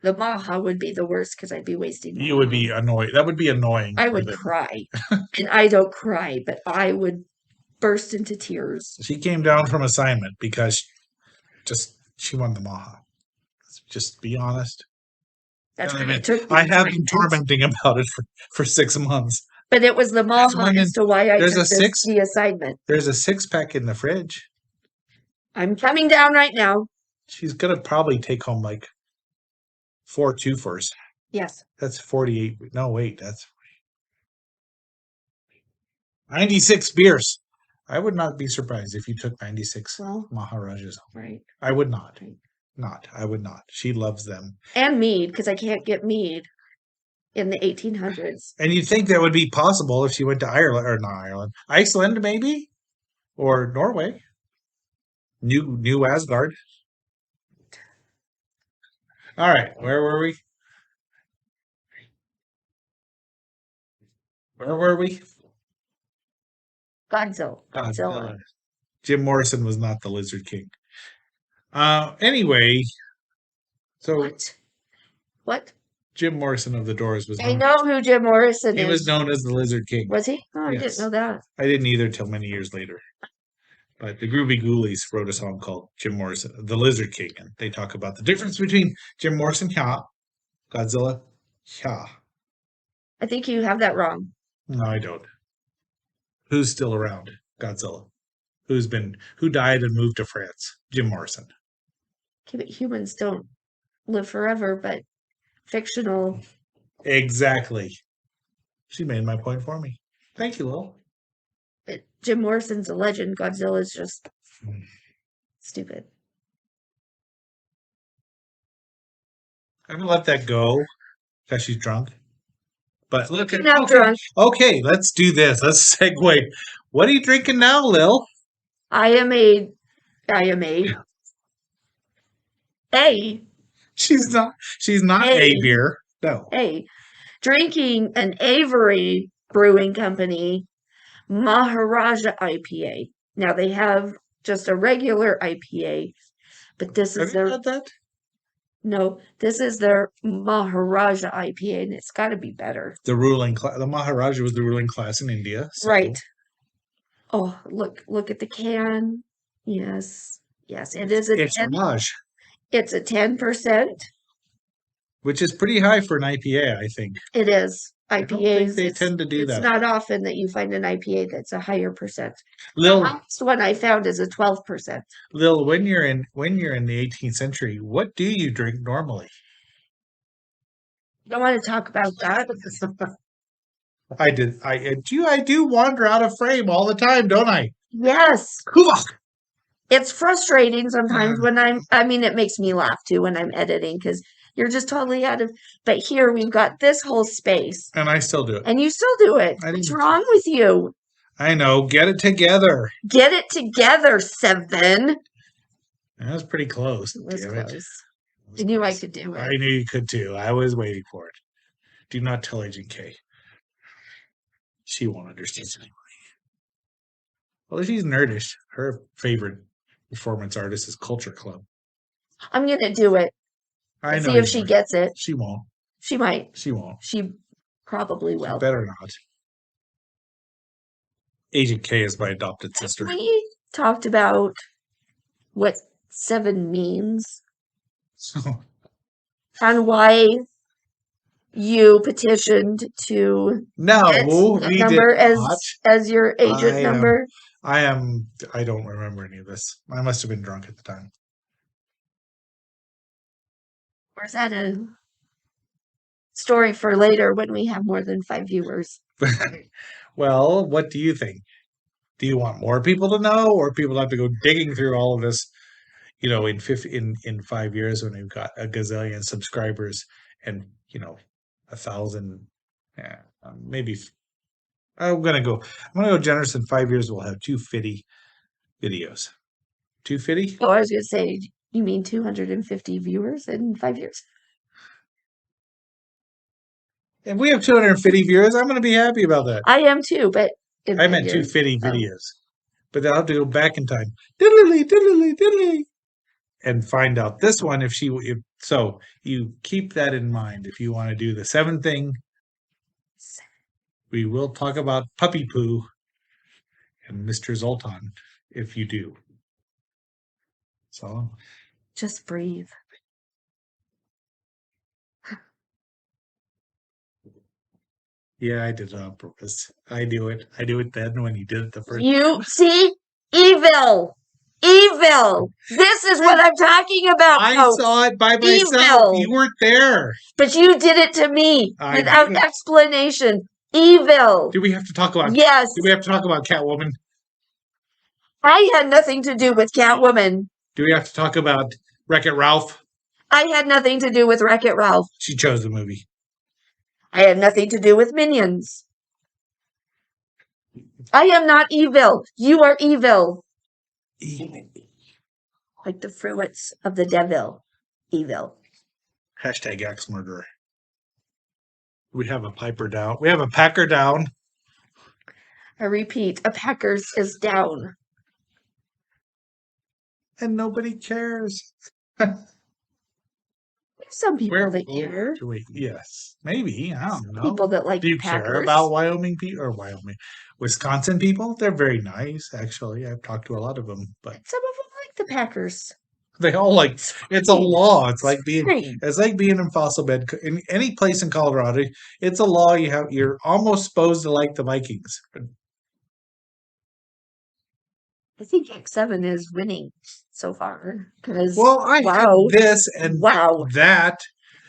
the Maha would be the worst because I'd be wasting. You would be annoyed. That would be annoying. I for would them. cry, and I don't cry, but I would burst into tears. She came down from assignment because she wanted the Maha. Just be honest. That's I what mean, it took. I have been tormenting about it for 6 months. But it was the Maha women. as to why I There's took a six- the assignment. There's a 6-pack in the fridge. I'm coming down right now. She's gonna probably take home like 4 2-fers. Yes. That's 48. No, wait, that's 96 beers. I would not be surprised if you took 96 Well, Maharajas home. right. I would not. I would not. She loves them. And mead, because I can't get mead in the 1800s. And you'd think that would be possible if she went to Ireland, or not Ireland, Iceland maybe, or Norway, New Asgard. All right, where were we? Godzilla. Jim Morrison was not the Lizard King. Anyway, So What? Jim Morrison of the Doors was. I know who Jim Morrison He is. was known as the Lizard King. Was he? Oh, I Yes. didn't know that. I didn't either till many years later. But the Groovy Ghoulies wrote a song called Jim Morrison, the Lizard King, and they talk about the difference between Jim Morrison, Godzilla, I think you have that wrong. No, I don't. Who's still around? Godzilla. Who died and moved to France? Jim Morrison. Okay, but humans don't live forever, but fictional. Exactly. She made my point for me. Thank you, Lil. But Jim Morrison's a legend. Godzilla's just stupid. I'm gonna let that go because she's drunk. But look at Not drunk. Okay, let's do this. Let's segue. What are you drinking now, Lil? I am a She's not a beer. No. drinking an Avery Brewing Company Maharaja IPA. Now they have just a regular IPA, but this is Have you had that? No, this is their Maharaja IPA, and it's got to be better. The ruling class. The Maharaja was the ruling class in India. So. Right. Oh, look at the can. Yes, it is a It's 10. Raj, It's a 10%. which is pretty high for an IPA, I think. It is. I don't think IPAs. they tend to do it's that. not often that you find an IPA that's a higher percent. Lil, The last one I found is a 12%. Lil, when you're in the 18th century, what do you drink normally? You don't want to talk about that. I do wander out of frame all the time, don't I? Yes. Kuvak. It's frustrating sometimes when it makes me laugh too when I'm editing because you're just totally out of, but here we've got this whole space. And I still do it. And you still do it. What's wrong with you? I know. Get it together. Get it together, 7. That was pretty close. It was Damn close. I knew I could do it. I knew you could too. I was waiting for it. Do not tell Agent K. She won't understand anyway. Well, she's nerdish. Her favorite performance artist is Culture Club. I'm going to do it. I know. See if she gets it. She won't. She might. She won't. She probably will. She better not. Agent K is my adopted sister. We talked about what 7 means and why you petitioned to get we number did not. as your agent number. I don't remember any of this. I must have been drunk at the time. Or is that a story for later when we have more than 5 viewers? Well, what do you think? Do you want more people to know, or people have to go digging through all of this? You know, in 5 years when we've got a gazillion subscribers and 1,000, maybe. I'm gonna go generous. In 5 years, we'll have 250 videos. 250? Oh, I was gonna say, you mean 250 viewers in 5 years? If we have 250 viewers, I'm gonna be happy about that. I am too, but I meant 250 videos, but they'll have to go back in time, diddly, and find out this one. So you keep that in mind if you want to do the 7 thing. We will talk about puppy poo and Mr. Zoltan if you do. So just breathe. Yeah, I did it on purpose. I do it. I do it then when you did it the first time. You see? Evil! This is what I'm talking about, I folks. saw it by myself. Evil. You weren't there. But you did it to me I without didn't. explanation. Evil. Do we have to talk about? Yes. Do we have to talk about Catwoman? I had nothing to do with Catwoman. Do we have to talk about Wreck-It Ralph? I had nothing to do with Wreck-It Ralph. She chose the movie. I had nothing to do with Minions. I am not evil. You are evil. Like the fruits of the devil. Evil. Hashtag axe murderer. We have a piper down. We have a packer down. I repeat, a Packers is down. And nobody cares. some people Where that care. Yes, maybe. I don't know. People that like Do you Packers. care about Wyoming people or Wisconsin people? They're very nice, actually. I've talked to a lot of them, but Some of them like the Packers. they all like. It's a law. It's like being. Spring. It's like being in fossil bed in any place in Colorado. It's a law. You're almost supposed to like the Vikings. I think X7 is winning so far. Because Well, I have this and wow, that.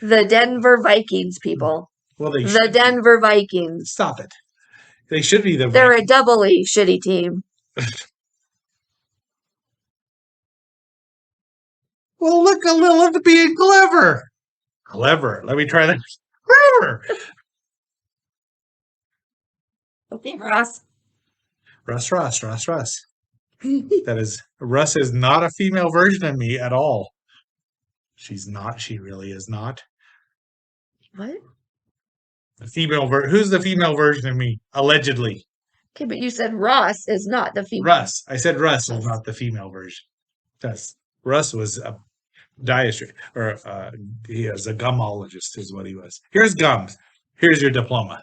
the Denver Vikings, people. Well, they The should be. Denver Vikings. Stop it. They should be the. They're a Vikings. doubly shitty team. Well, look at Lilith being clever. Clever. Let me try that. Clever. Okay, Ross. Russ. That is, Russ is not a female version of me at all. She's not. She really is not. What? The female who's the female version of me? Allegedly. Okay, but you said Ross is not the female. Russ. I said Russ is not the female version. Russ was a dietary, or he is a gumologist is what he was. Here's gums. Here's your diploma.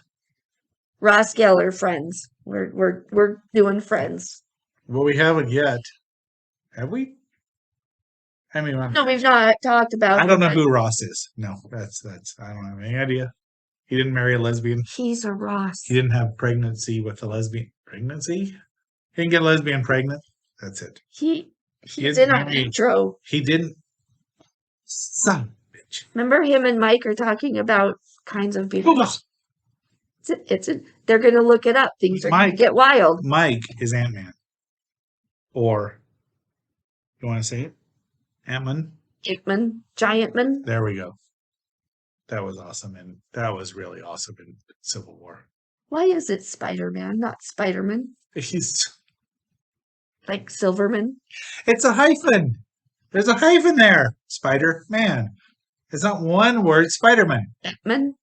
Ross Geller, friends. We're doing friends. Well, we haven't yet. Have we? I mean, No, we've not talked about. I don't know who Ross is. No, that's. I don't have any idea. He didn't marry a lesbian. He's a Ross. He didn't have pregnancy with a lesbian. Pregnancy? He didn't get a lesbian pregnant. That's it. He's is in our married. intro. He didn't. Son of a bitch. Remember him and Mike are talking about kinds of people. They're going to look it up. Things are going to get wild. Mike is Ant-Man. Or, you want to say it? Ant-Man? Ant-Man, Giant-Man. There we go. That was awesome. And that was really awesome in Civil War. Why is it Spider-Man, not Spider-Man? He's... Like Silverman? It's a hyphen. There's a hyphen there. Spider-Man. It's not one word, Spider-Man. Ant-Man?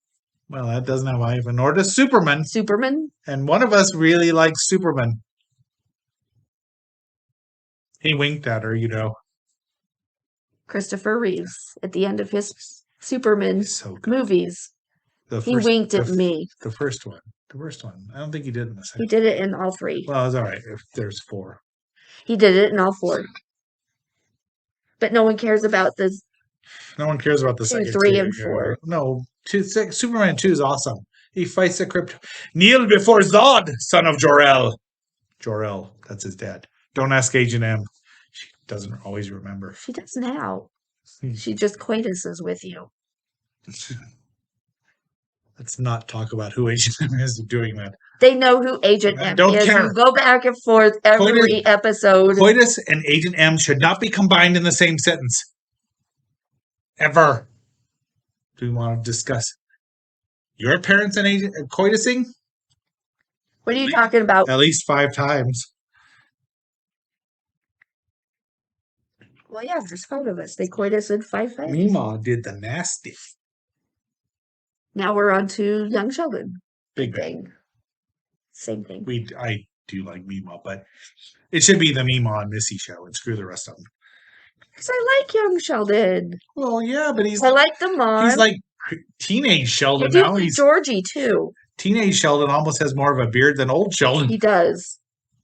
Well, that doesn't have a hyphen. Nor does Superman. Superman? And one of us really likes Superman. He winked at her, you know. Christopher Reeves at the end of his Superman So good. movies. He winked at me. The first one. The worst one. I don't think he did in the second. He did it in all three. Well, it's all right if there's 4. He did it in all 4. But no one cares about this. No one cares about the 2, second 3, 2. and 4. No, Superman 2 is awesome. He fights the crypto. Kneel before Zod, son of Jor-El. Jor-El, that's his dad. Don't ask Agent M. She doesn't always remember. She does now. She just coituses with you. Let's not talk about who Agent M is doing that. They know who Agent M don't is. care. You go back and forth every episode. Coitus and Agent M should not be combined in the same sentence. Ever. Do we want to discuss your parents and Agent coitusing? What are you talking about? At least 5 times. Well, yeah, there's 5 of us. They coitused 5 times. Meemaw did the nasty. Now we're on to Young Sheldon. Big Thing. Same thing. I do like Meemaw, but it should be the Meemaw and Missy show and screw the rest of them. Because I like Young Sheldon. Well, yeah, but I like the mom. he's like teenage I Sheldon do now. like He's Georgie, too. teenage Sheldon almost has more of a beard than old Sheldon. He does.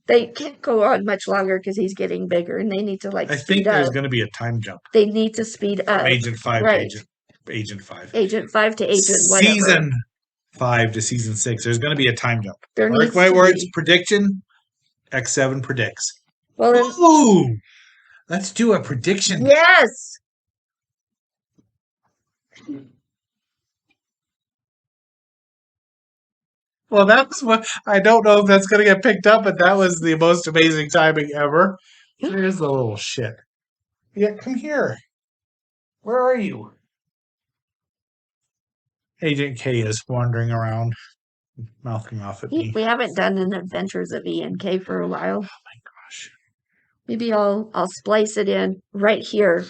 They can't go on much longer because he's getting bigger, and they need to I think speed there's up. going to be a time jump. They need to speed up. Agent 5 Right. to Agent 5. Agent 5 to Agent whatever. Season 5 to Season 6. There's going to be a time jump. There Mark needs my to words. be. Prediction. X7 predicts. Well, then, Ooh! Let's do a prediction. yes. Well, that's what I don't know if that's going to get picked up, but that was the most amazing timing ever. Here's the little shit. Yeah, come here. Where are you? Agent K is wandering around, mouthing off at me. We haven't done an Adventures of E and K for a while. Oh my gosh. Maybe I'll splice it in right here.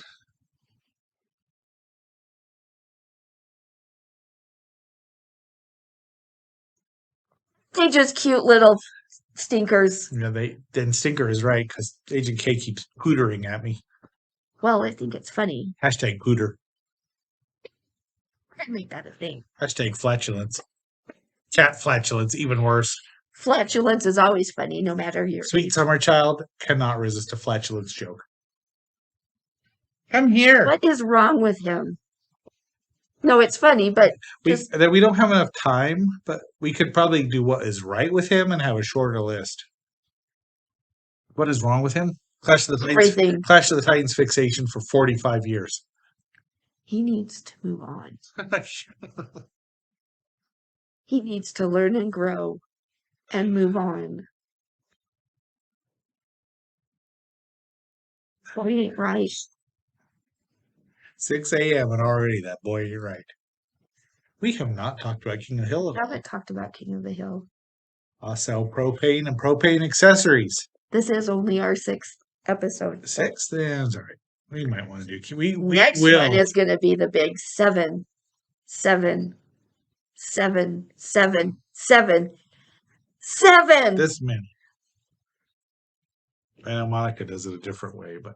They just cute little stinkers. Yeah, then Stinker is right because Agent K keeps hootering at me. Well, I think it's funny. Hashtag hooter. I'd make that a thing. Hashtag flatulence. Cat flatulence, even worse. Flatulence is always funny, no matter your Sweet age. summer child cannot resist a flatulence joke. Come here. What is wrong with him? No, it's funny, but just We don't have enough time, but we could probably do what is right with him and have a shorter list. What is wrong with him? Clash of the Titans. everything. Clash of the Titans fixation for 45 years. He needs to move on. He needs to learn and grow and move on. Boy ain't right. 6 a.m. and already that boy, you're right. We have not talked about King of the Hill I at all. haven't talked about King of the Hill. I'll sell propane and propane accessories. This is only our 6th episode. 6, then all right. We might want to do. We Next will. one is going to be the big 7, 7, 7, 7, 7, 7. This many. I know Monica does it a different way, but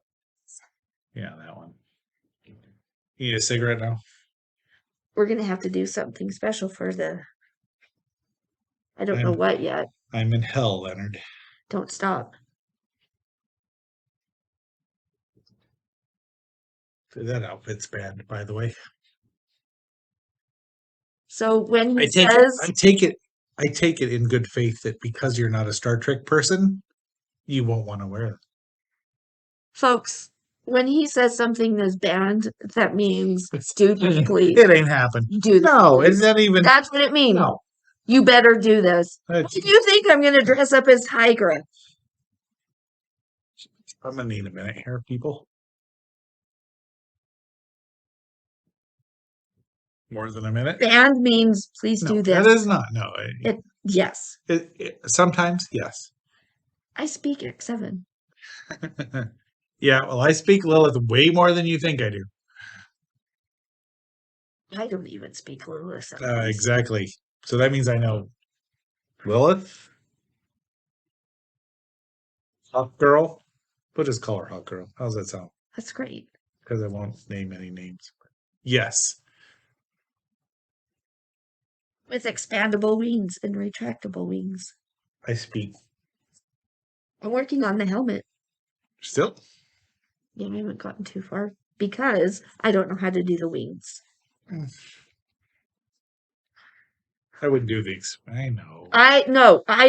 yeah, that one. You need a cigarette now? We're going to have to do something special for the. I don't know what yet. I'm in hell, Leonard. Don't stop. That outfit's bad, by the way. So when he I says, take it in good faith that because you're not a Star Trek person, you won't want to wear it. folks, when he says something is banned, that means, do this, please. It ain't happened. Do this, No, please. it's not even. That's what it means. No. You better do this. That's- Do you think I'm going to dress up as Tigra? I'm gonna need a minute here, people. More than a minute. Banned means please No, do this. that is not. No. Yes. Sometimes, yes. I speak X7. Yeah, well, I speak Lilith way more than you think I do. I don't even speak Lilith. Exactly. So that means I know Lilith, Hawk Girl. We'll just call her Hawk Girl. How's that sound? That's great. Because I won't name any names. Yes. With expandable wings and retractable wings. I speak. I'm working on the helmet. Still? Yeah, I haven't gotten too far because I don't know how to do the wings. I wouldn't do these. I know. I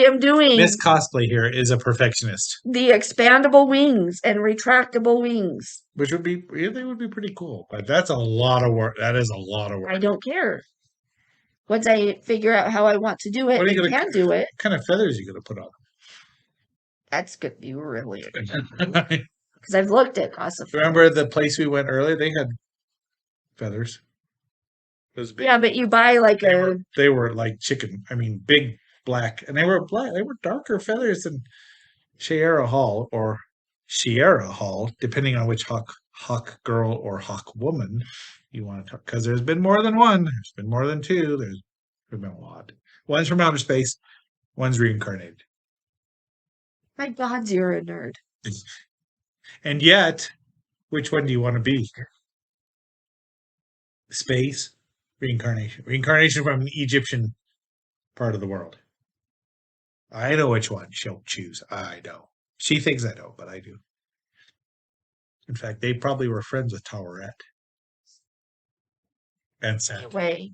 am doing Miss Cosplay here is a perfectionist. the expandable wings and retractable wings. Which would be, yeah, they would be pretty cool. But that's a lot of work. That is a lot of work. I don't care. Once I figure out how I want to do it, What are you I can do it. What kind of feathers are you going to put on? That's going to be really Remember because I've looked at cost of the place we went earlier? They had feathers. It was big. Yeah, but you buy like They were like chicken. I mean, big black, and they were black. They were darker feathers than Sierra Hall or Sierra Hall, depending on which hawk girl or hawk woman you want to talk. Because there's been more than one. There's been more than two. There's been a lot. One's from outer space. One's reincarnated. my God, you're a nerd. And yet, which one do you want to be? Space, reincarnation. Reincarnation from an Egyptian part of the world. I know which one she'll choose. I know. She thinks I don't, but I do. In fact, they probably were friends with Towerette. And sad. Anyway,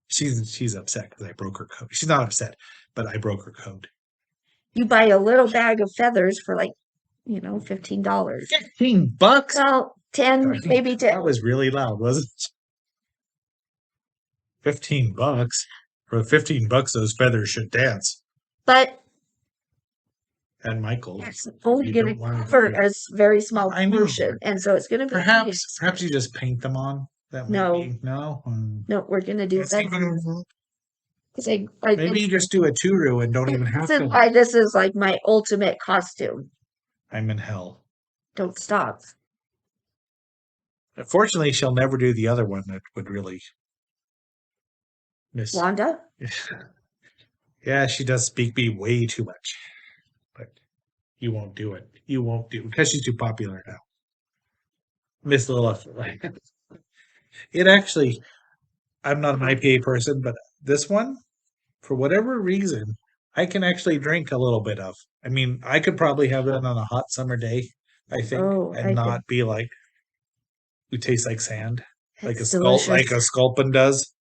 She's upset because I broke her code. She's not upset, but I broke her code. you buy a little bag of feathers for like, $15. $15? Well, 10, maybe 10. That was really loud, wasn't it? $15. For $15, those feathers should dance. But And Michael. it's only You going to don't wanna cover do- a very small I know. portion, and so it's going to be Perhaps you just paint them on. That might No. be- no. No, we're going to do It's that. even- 'Cause I Maybe you just do a Turu and don't even have this is to. why this is like my ultimate costume. I'm in hell. Don't stop. Fortunately, she'll never do the other one that would really miss. Wanda? Yeah, she does speak me way too much. But you won't do it. You won't do it because she's too popular now. Miss Lilith. It actually, I'm not an IPA person, but this one, for whatever reason, I can actually drink a little bit of. I mean, I could probably have that on a hot summer day, I think, Oh, and not be like, "We taste like sand," like It's delicious. like a sculpin does.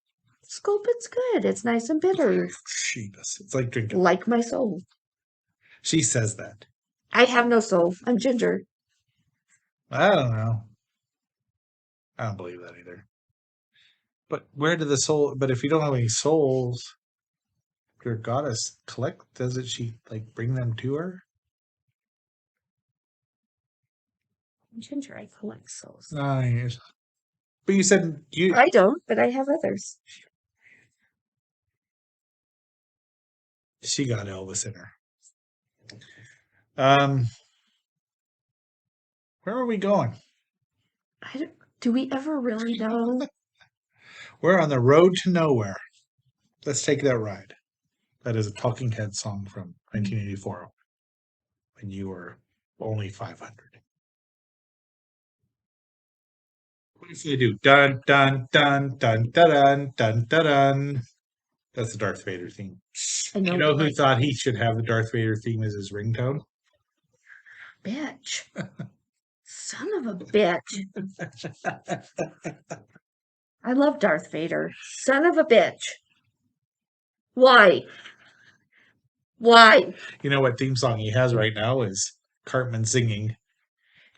Sculpin's good. It's nice and bitter, She does. It's like drinking. like my soul. She says that. I have no soul. I'm ginger. I don't know. I don't believe that either. But where did the soul? But if you don't have any souls, your goddess collect. Doesn't she like bring them to her? I'm ginger. I collect souls. Yes. But you said you. I don't, but I have others. She got Elvis in her. Where are we going? Do we ever really know? We're on the road to nowhere. Let's take that ride. That is a Talking Head song from 1984 when you were only 500. What if they do dun dun dun dun dun dun dun dun dun? That's the Darth Vader theme. I know. You know who but thought he should have the Darth Vader theme as his ringtone? bitch. Son of a bitch. I love Darth Vader. Son of a bitch. Why? Why? You know what theme song he has right now is Cartman singing,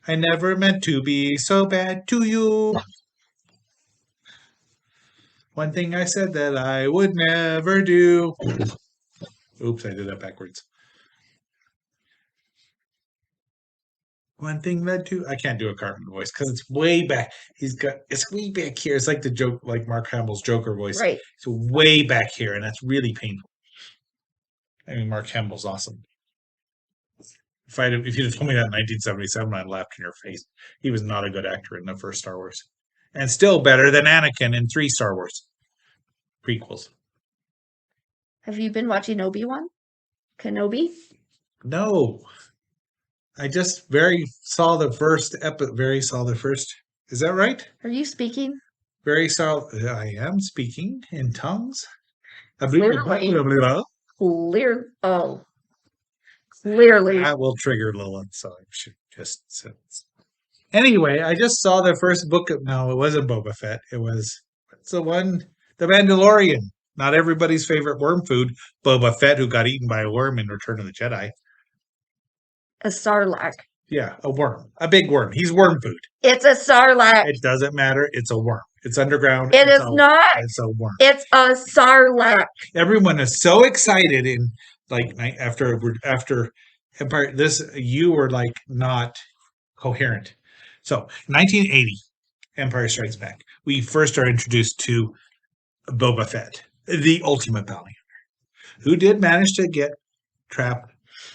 "I never meant to be so bad to you. One thing I said that I would never do." Oops, I did that backwards. One thing led to. I can't do a Cartman voice because it's way back. It's way back here. It's like the joke, like Mark Hamill's Joker voice. Right. It's way back here, and that's really painful. I mean, Mark Hamill's awesome. If you'd have told me that in 1977, I'd laughed in your face. He was not a good actor in the first Star Wars, and still better than Anakin in 3 Star Wars prequels. Have you been watching Obi-Wan Kenobi? No, I just saw the first. Is that right? Are you speaking? I am speaking in tongues. Clearly. Clearly. That will trigger Lilith, so I should just say. Anyway, I just saw the first book of. No, it wasn't Boba Fett. What's the one? The Mandalorian. Not everybody's favorite worm food. Boba Fett, who got eaten by a worm in Return of the Jedi. A sarlacc. Yeah, a worm. A big worm. He's worm food. It's a sarlacc. It doesn't matter. It's a worm. It's underground. It is not. It's a worm. It's a sarlacc. Everyone is so excited in like after Empire. You were like not coherent. So 1980, Empire Strikes Back. We first are introduced to Boba Fett, the ultimate bounty hunter, who did manage to trap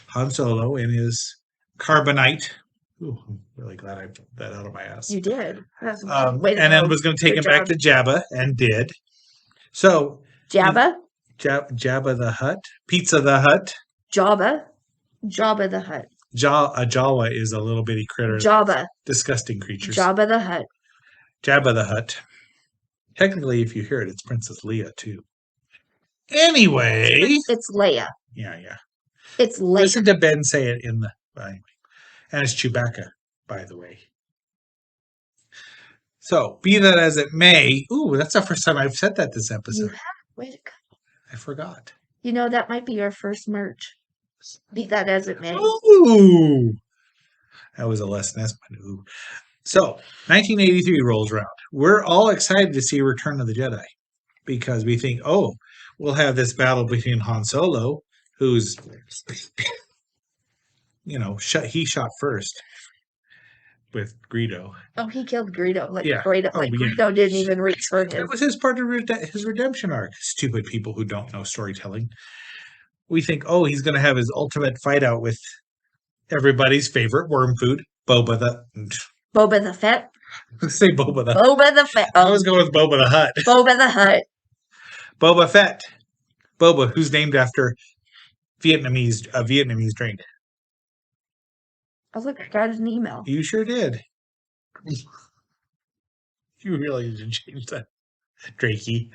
Han Solo in his carbonite. Ooh, I'm really glad I put that out of my ass. You did. That's And then was going to take him back to Jabba, and did. So Jabba? Jabba the Hutt, Pizza the Hutt. Jabba the Hutt. A Jawa is a little bitty critter. Jabba. Disgusting creatures. Jabba the Hutt. Jabba the Hutt. Technically, if you hear it, it's Princess Leia, too. Anyway. It's Leia. Yeah. It's Leia. Listen to Ben say it in the... Anyway. And it's Chewbacca, by the way. So, be that as it may... Ooh, that's the first time I've said that this episode. You have? Way to go. I forgot. You know, that might be your first merch. Be that as it may. Ooh! That was a less than ooh. So, 1983 rolls around. We're all excited to see Return of the Jedi because we think, oh, we'll have this battle between Han Solo, who's, he shot first with Greedo. Oh, he killed Greedo. Yeah. Greedo didn't even reach for him. It was his part of his redemption arc. Stupid people who don't know storytelling. We think, oh, he's going to have his ultimate fight out with everybody's favorite worm food, Boba the Fett. Say Boba the Boba the Fett. I was going with Boba the Hutt. Boba the Hutt. Boba Fett. Boba, who's named after a Vietnamese drink. Oh, look, I got an email. You sure did. You really should change that, Drakey.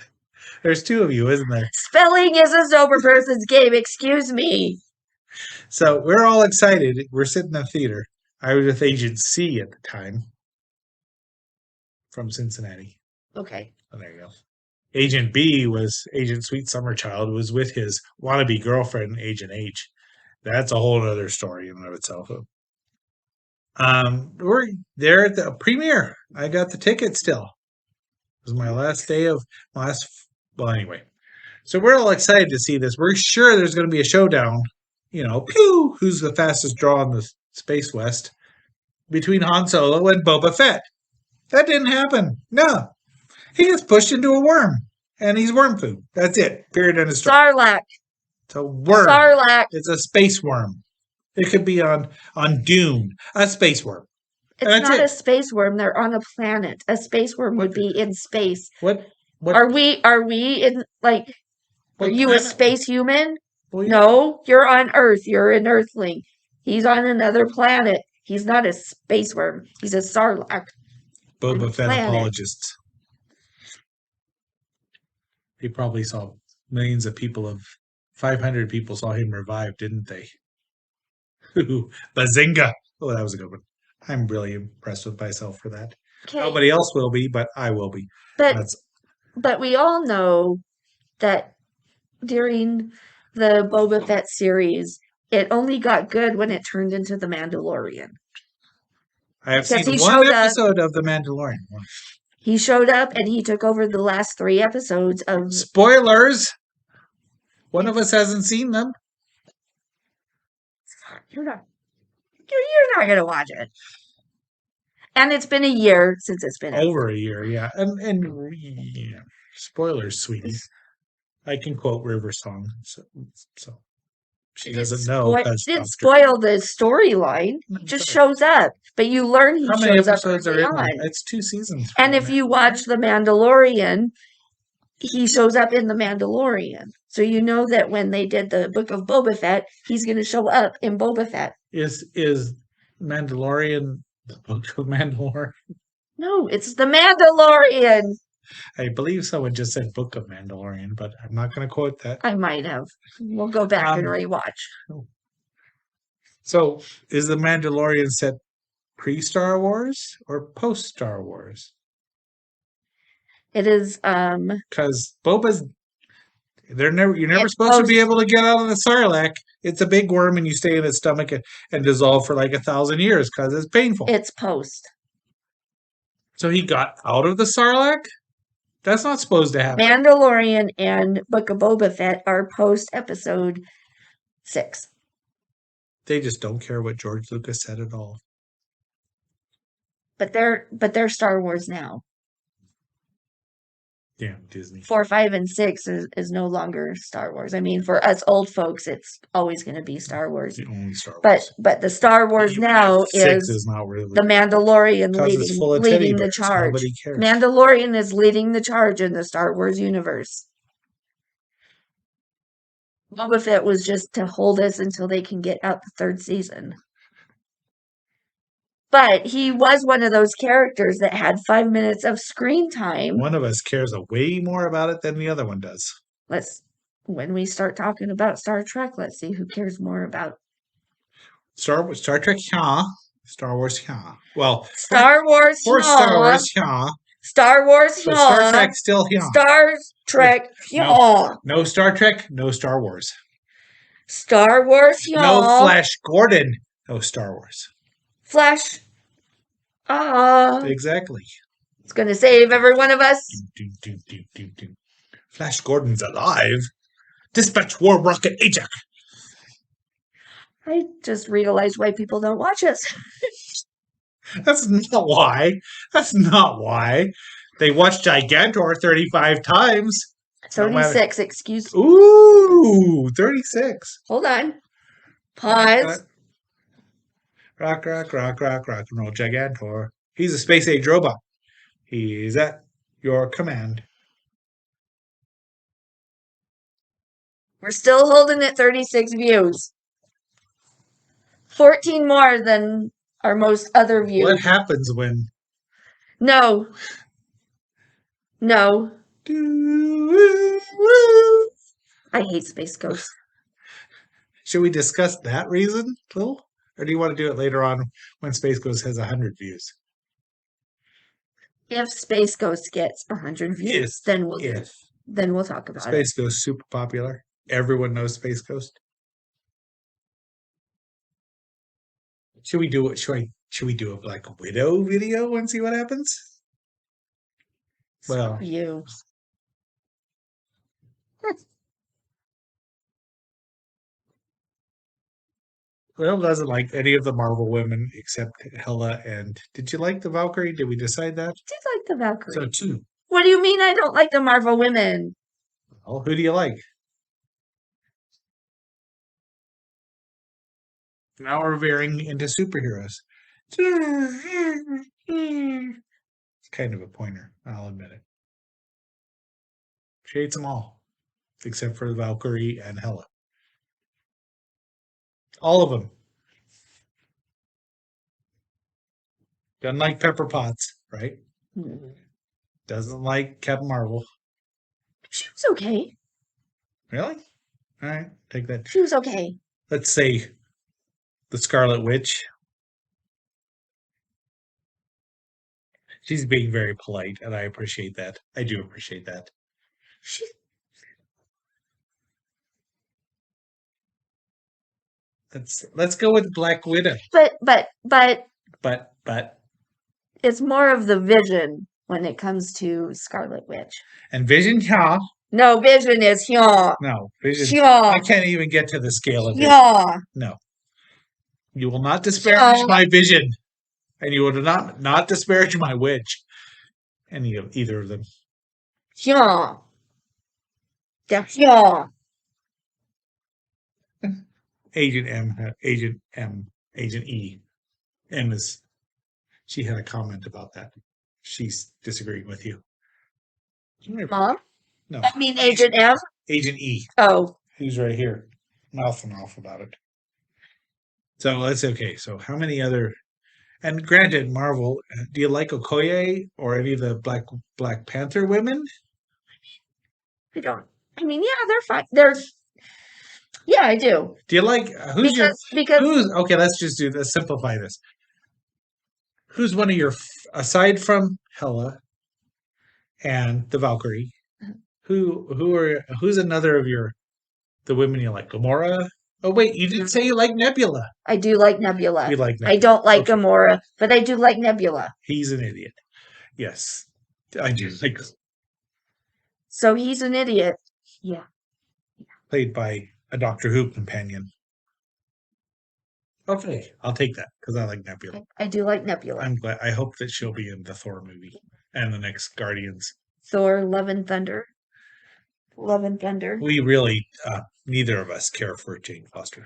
There's two of you, isn't there? Spelling is a sober person's game. Excuse me. So we're all excited. We're sitting in the theater. I was with Agent C at the time from Cincinnati. Okay. Oh, there you go. Agent B was Agent Sweet Summer Child, was with his wannabe girlfriend, Agent H. That's a whole other story in and of itself. We're there at the premiere. I got the ticket still. It was my last day of well, anyway. So we're all excited to see this. We're sure there's going to be a showdown. Pew! Who's the fastest draw in the Space West between Han Solo and Boba Fett? That didn't happen. No. He gets pushed into a worm, and he's worm food. That's it. Period. End of story. Sarlacc. It's a worm. Sarlacc. It's a space worm. It could be on Dune, a space worm. It's not a space worm. They're on a planet. A space worm would be in space. What are we in, like, are you a space human? Well, no, you're on Earth. You're an Earthling. He's on another planet. He's not a space worm. He's a Sarlacc. Boba Fett apologists. He probably saw millions of 500 people saw him revive, didn't they? Bazinga! Oh, that was a good one. I'm really impressed with myself for that. Okay. Nobody else will be, but I will be. But we all know that during the Boba Fett series, it only got good when it turned into The Mandalorian. I have seen one episode of The Mandalorian. He showed up and he took over the last 3 episodes of... Spoilers! One of us hasn't seen them. You're not going to watch it. And it's been a year since it's been over a year, yeah. And yeah. Spoilers, sweetie. I can quote River's song, so she doesn't know. It didn't spoil the storyline. It just shows up, but you learn he shows up early on. It's 2 seasons. And if you watch The Mandalorian, he shows up in The Mandalorian, so you know that when they did the Book of Boba Fett, he's going to show up in Boba Fett. Is Mandalorian the Book of Mandalorian? No, it's The Mandalorian. I believe someone just said Book of Mandalorian, but I'm not going to quote that. I might have. We'll go back and rewatch. So, is The Mandalorian set pre-Star Wars or post-Star Wars? It is because Boba's you're never supposed to be able to get out of the Sarlacc. It's a big worm and you stay in its stomach and dissolve for like 1,000 years because it's painful. It's post. So he got out of the Sarlacc? That's not supposed to happen. Mandalorian and Book of Boba Fett are post episode 6. They just don't care what George Lucas said at all. But they're Star Wars now. Yeah, Disney. 4, 5, and 6 is no longer Star Wars. I mean, for us old folks, it's always going to be Star Wars. The only Star Wars. But the Star Wars now is not really, the Mandalorian leading the charge. Mandalorian is leading the charge in the Star Wars universe. Boba Fett was just to hold us until they can get out the 3rd season. But he was one of those characters that had 5 minutes of screen time. One of us cares way more about it than the other one does. When we start talking about Star Trek, let's see who cares more about Star Trek. Yeah. Star Wars. Yeah. Well, Star Wars. Or Star Wars. Yeah. Star Wars. Yeah. Star Trek still. Yeah. Star Trek. Yeah. No Star Trek. No Star Wars. Star Wars. Yeah. No Flash Gordon. No Star Wars. Flash. Exactly. It's going to save every one of us. Flash Gordon's alive. Dispatch War Rocket Ajax. I just realized why people don't watch us. That's not why. That's not why. They watched Gigantor 35 times. 36, excuse me. Ooh, 36. Hold on. Pause. Rock, and roll, Gigantor. He's a space age robot. He's at your command. We're still holding at 36 views. 14 more than our most other views. What happens when... No. No, Doo-woo-woo. I hate Space Ghost. Should we discuss that reason, Lil? Or do you want to do it later on when Space Ghost has 100 views? If Space Ghost gets 100 views, then we'll do it. Then we'll talk about it. Space Ghost super popular. Everyone knows Space Ghost. Should we do it? Should we do a Black Widow video and see what happens? Well, Screw you. Will doesn't like any of the Marvel women except Hela. And did you like the Valkyrie? Did we decide that? I did like the Valkyrie. So two. What do you mean I don't like the Marvel women? Well, who do you like? Now we're veering into superheroes. It's kind of a pointer, I'll admit it. She hates them all, except for Valkyrie and Hela. All of them. Doesn't like Pepper Potts, right? Doesn't like Captain Marvel. She was okay. Really? All right, take that. She was okay. Let's say the Scarlet Witch. She's being very polite, and I appreciate that. I do appreciate that. She, Let's go with Black Widow. but But it's more of the Vision when it comes to Scarlet Witch. and Vision, yeah. No, Vision is here. No, Vision. Here. I can't even get to the scale of it. Yeah. No. You will not disparage No. my Vision. And you will not disparage my Witch. Either of them. Here. They're here. Agent E. She had a comment about that. She's disagreeing with you. Mom? No. I mean Agent M? Agent E. Oh. Who's right here. Mouthing off about it. So that's okay. So how many other... And granted, Marvel, do you like Okoye or any of the Black Panther women? I don't. I mean, yeah, they're fine. Yeah, I do. Do you like... Because okay, let's simplify this. Who's one of your... Aside from Hela and the Valkyrie, who's another of the women you like? Gamora? Oh wait, you didn't say you like Nebula. I do like Nebula. You like Nebula. I don't like Okay. Gamora, but I do like Nebula. He's an idiot. Yes. I do like So he's an idiot. Yeah. played by a Doctor Who companion. Okay, I'll take that because I like Nebula. I do like Nebula. I'm glad. I hope that she'll be in the Thor movie and the next Guardians. Thor, Love and Thunder. Love and Thunder. We really, neither of us care for Jane Foster.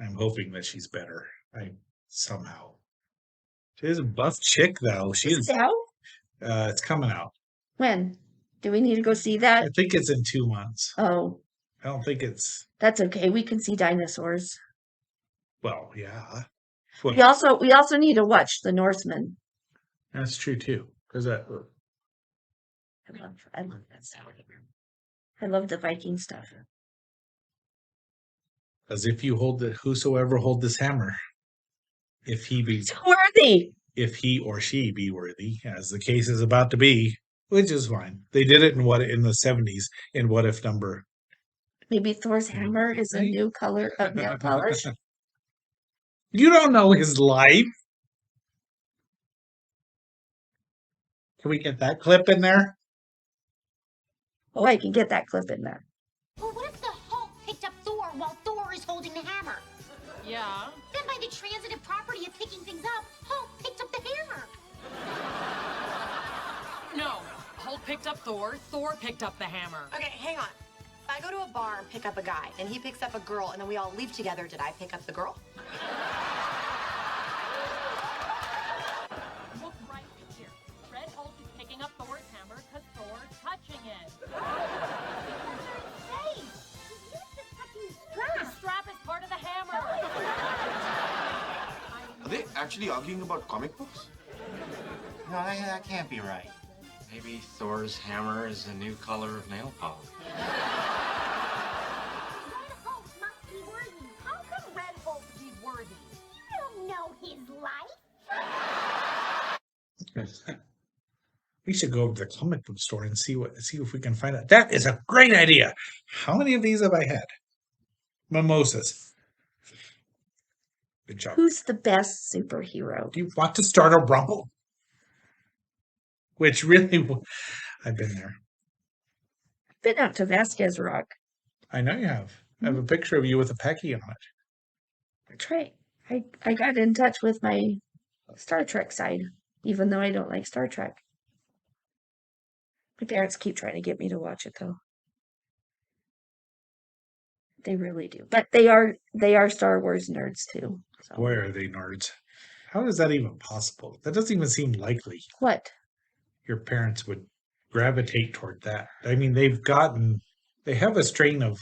I'm hoping that she's better. Somehow. She's a buff chick, though. Is it out? It's coming out. When? Do we need to go see I that? think it's in 2 months. Oh, I don't think it's... that's okay. We can see dinosaurs. Well, yeah. We also need to watch The Northman. That's true, too. Because that... I love that stuff. I love the Viking stuff. As if you whosoever hold this hammer, if he or she be worthy, as the case is about to be, which is fine. They did it in the 70s in What If number. Maybe Thor's hammer is a new color of nail polish. You don't know his life. Can we get that clip in there? Oh, I can get that clip in there. Well, what if the Hulk picked up Thor while Thor is holding the hammer? Yeah. Then by the transitive property of picking things up, Hulk picked up the hammer. No. Hulk picked up Thor. Thor picked up the hammer. Okay, hang on. If I go to a bar and pick up a guy, and he picks up a girl, and then we all leave together, did I pick up the girl? Look right here. Red Hulk is picking up Thor's hammer because Thor's touching it. Hey, he's just touching The strap is part of the hammer. Are they actually arguing about comic books? No, that can't be right. Maybe Thor's hammer is a new color of nail polish. Red Hulk must be worthy. How can Red Hulk be worthy? You don't know his life. We should go to the comic book store and see if we can find out. That is a great idea. How many of these have I had? Mimosas. Good job. Who's the best superhero? Do you want to start a rumble? Which really, I've been there. Been out to Vasquez Rock. I know you have. I have a picture of you with a Pecky on it. That's right. I got in touch with my Star Trek side, even though I don't like Star Trek. My parents keep trying to get me to watch it, though. They really do. But they are Star Wars nerds, too. So. Boy, are they nerds. How is that even possible? That doesn't even seem likely. What? Your parents would gravitate toward that. I mean, they have a strain of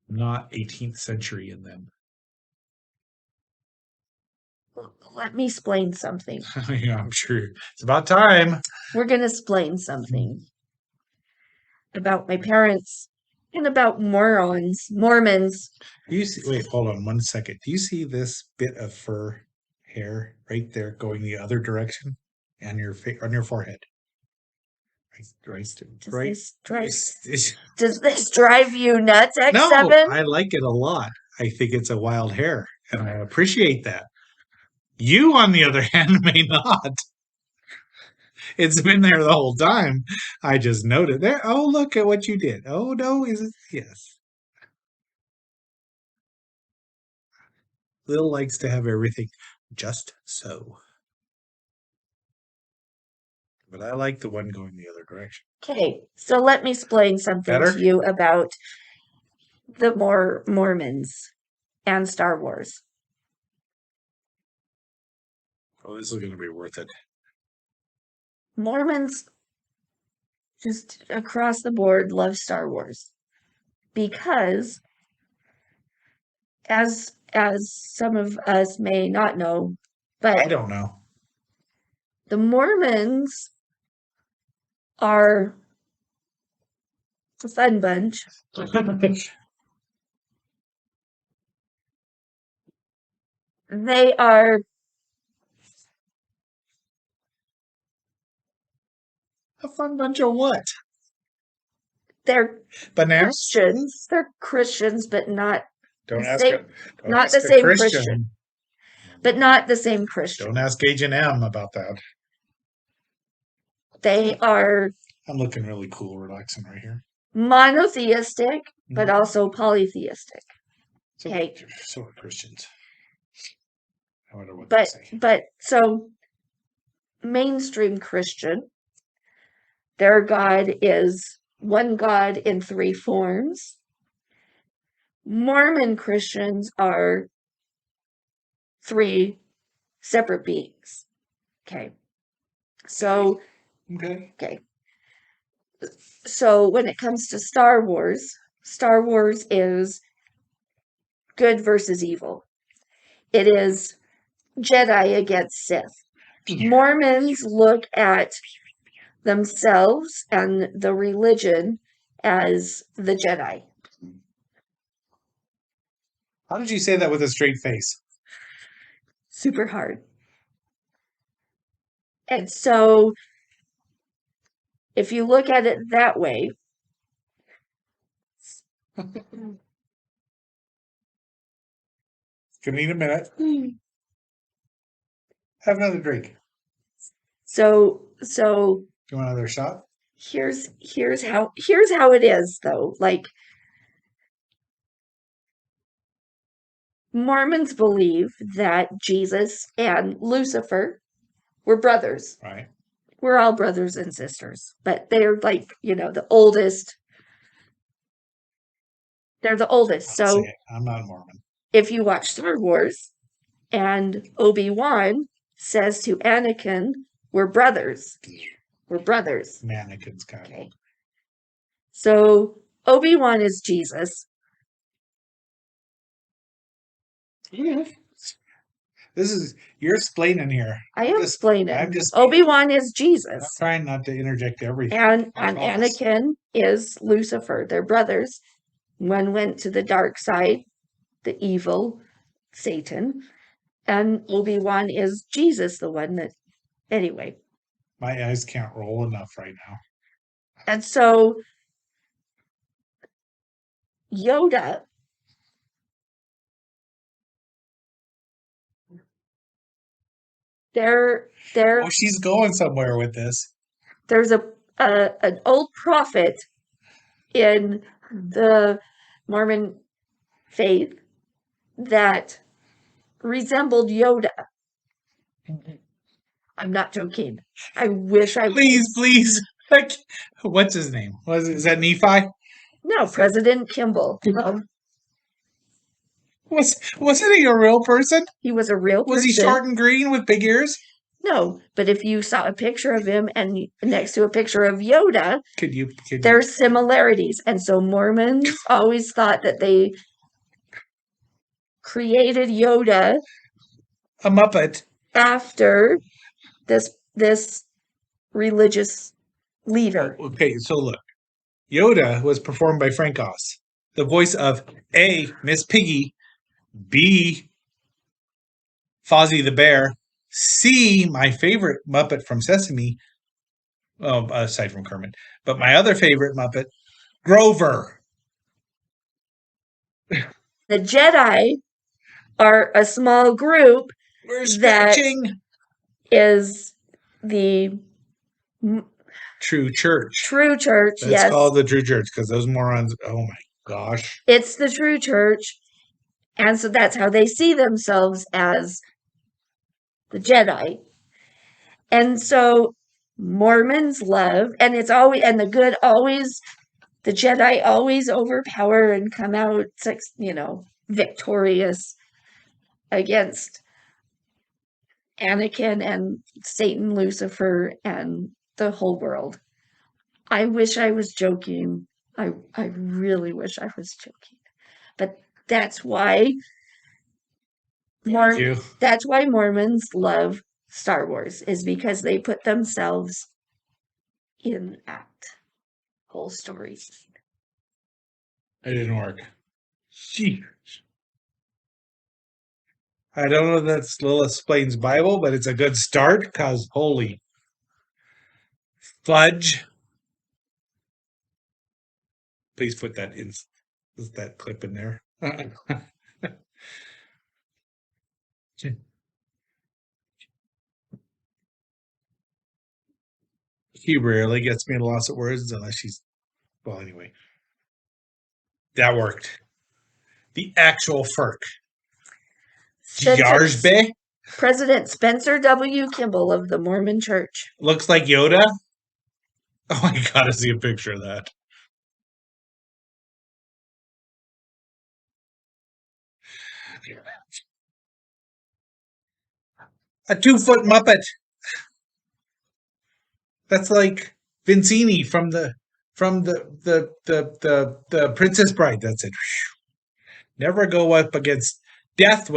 not 18th century in them. Let me explain something. Yeah, I'm sure. It's about time. We're going to explain something about my parents and about Mormons. Do you see, wait, hold on 1 second. Do you see this bit of fur hair right there going the other direction on your forehead? Does this drive you nuts, X7? No, I like it a lot. I think it's a wild hair, and I appreciate that. You, on the other hand, may not. It's been there the whole time. I just noted there. Oh, look at what you did. Oh, no, is it? Yes. Lil likes to have everything just so. But I like the one going the other direction. Okay, so let me explain something Better? to you about the Mormons and Star Wars. Oh, this is going to be worth it. Mormons, just across the board, love Star Wars because, as some of us may not know, I but don't know. the Mormons are a fun bunch. They are A fun bunch of what? they're Bananas? Christians. They're Christians, but not Don't the ask same- don't not ask the a same Christian. But not the same Christian. Don't ask Agent M about that. They are I'm looking really cool, relaxing right here. monotheistic, but Mhm. also polytheistic. So, Okay. so are Christians. I wonder what they say. But so mainstream Christian, their God is one God in three forms. Mormon Christians are three separate beings. Okay. So Okay. So when it comes to Star Wars is good versus evil. It is Jedi against Sith. Mormons look at themselves and the religion as the Jedi. How did you say that with a straight face? Super hard. And so if you look at it that way, Gonna need a minute. Have another drink. so Do you want another shot? here's how it is though. Like Mormons believe that Jesus and Lucifer were brothers. Right. We're all brothers and sisters, but they're like, the oldest. They're the oldest. I'll So say it. I'm not a Mormon. if you watch Star Wars and Obi-Wan says to Anakin, we're brothers. We're brothers. Mannequin's kind Okay. So Obi-Wan is Jesus. You're explaining here. I am explaining. I'm just Obi-Wan is I'm Jesus. trying not to interject everything. And I and promise. Anakin is Lucifer. They're brothers. One went to the dark side, the evil Satan, and Obi-Wan is Jesus, the one that anyway. My eyes can't roll enough right now. And so Yoda there Oh, she's going somewhere with this. there's an old prophet in the Mormon faith that resembled Yoda. I'm not joking. I wish I Please. Like, what's his name? Is that Nephi? No, President Kimball. Wasn't he a real person? He was a real Was person. he short and green with big ears? No, but if you saw a picture of him and next to a picture of Yoda, Could you there's similarities. And so Mormons always thought that they created Yoda a Muppet after this religious leader. Okay, so look. Yoda was performed by Frank Oz, the voice of A, Miss Piggy, B, Fozzie the Bear, C, my favorite Muppet from Sesame, well, aside from Kermit, but my other favorite Muppet, Grover. The Jedi are a small group We're that stretching. is the True Church. True Church, That's yes. called the True Church because those morons, oh my gosh. It's the True Church. And so that's how they see themselves as the Jedi. And so Mormons love, and it's always, and the good always, the Jedi always overpower and come out, victorious against Anakin and Satan, Lucifer, and the whole world. I wish I was joking. I really wish I was joking. But that's why that's why Mormons love Star Wars, is because they put themselves in that whole story. It didn't work. Jeez. I don't know if that's Lilith Explains Bible, but it's a good start because holy fudge. Please put that clip in there. He rarely gets me at a loss of words unless she's, well, anyway. That worked. The actual FERC. Yarsbe President Spencer W. Kimball of the Mormon Church. looks like Yoda. Oh, I gotta see a picture of that. A 2-foot Muppet. That's like Vincini from the Princess Bride. That's it. Never go up against death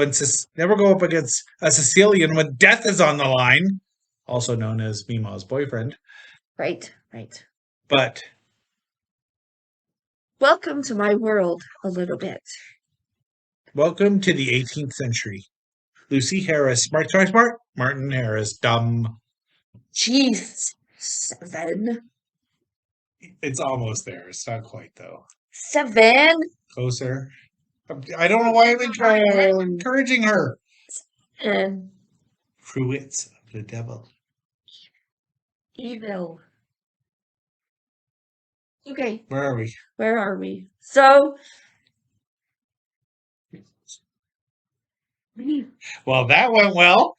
never go up against a Sicilian when death is on the line. Also known as Mima's boyfriend. Right. But welcome to my world a little bit. Welcome to the 18th century. Lucy Harris, smart. Martin Harris, dumb. G7. It's almost there. It's not quite, though. 7. Closer. I don't know why I'm encouraging her. And Fruits of the devil. Evil. Okay. Where are we? So. Well, that went well.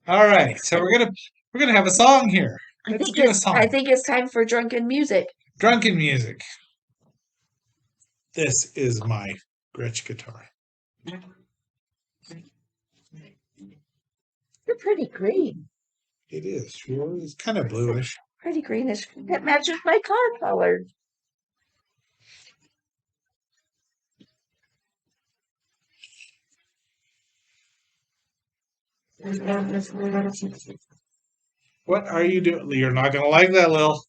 All right, so we're gonna have a song here. I think it's time for drunken music. Drunken music. This is my Gretsch guitar. You're pretty green. It is. It's kind of bluish. Pretty greenish. That matches my car color. What are you doing? You're not gonna like that, Lil.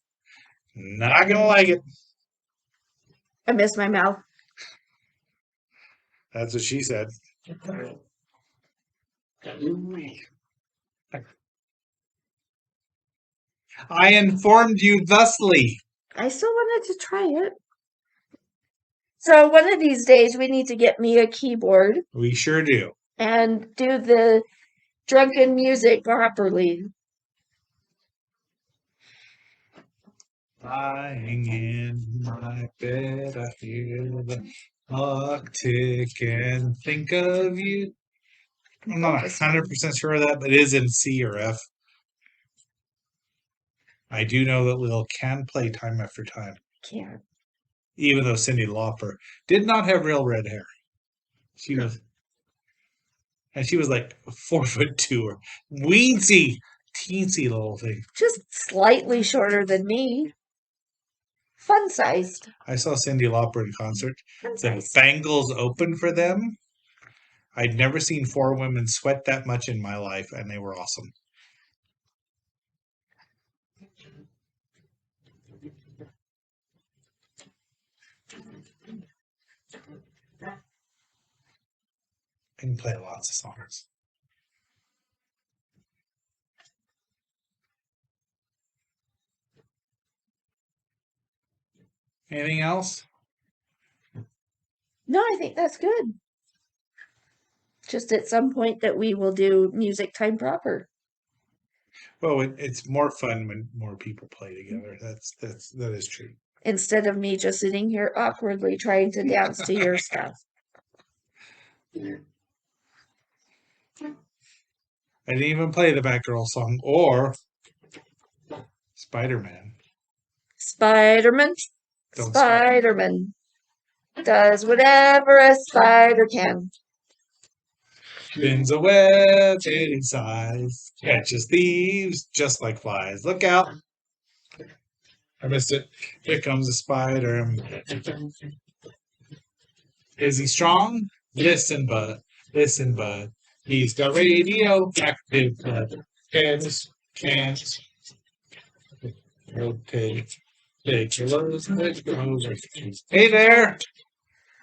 Not gonna like it. I missed my mouth. That's what she said. I informed you thusly. I still wanted to try it. So one of these days we need to get me a keyboard We sure do. and do the drunken music properly. Lying in my bed, I feel the clock tick and think of you. I'm not 100% sure of that, but it is in C or F. I do know that Lil can play time after time, Can't. even though Cyndi Lauper did not have real red hair. She was, and she was like 4'2" or weensy, teensy little thing. Just slightly shorter than me. Fun sized. I saw Cyndi Lauper in concert. Fun The sized. Bangles opened for them. I'd never seen four women sweat that much in my life, and they were awesome. I can play lots of songs. Anything else? No, I think that's good. Just at some point that we will do music time proper. Well, it's more fun when more people play together. That is true. Instead of me just sitting here awkwardly trying to dance to your stuff. I didn't even play the Batgirl song or Spider-Man. Spider-Man. Don't Spider-Man does whatever a spider can. Spins a web any size, catches thieves just like flies. Look out! I missed it. Here comes a spider. Is he strong? Listen, bud. Listen, bud. He's got radioactive blood. Can't rotate. Hey there!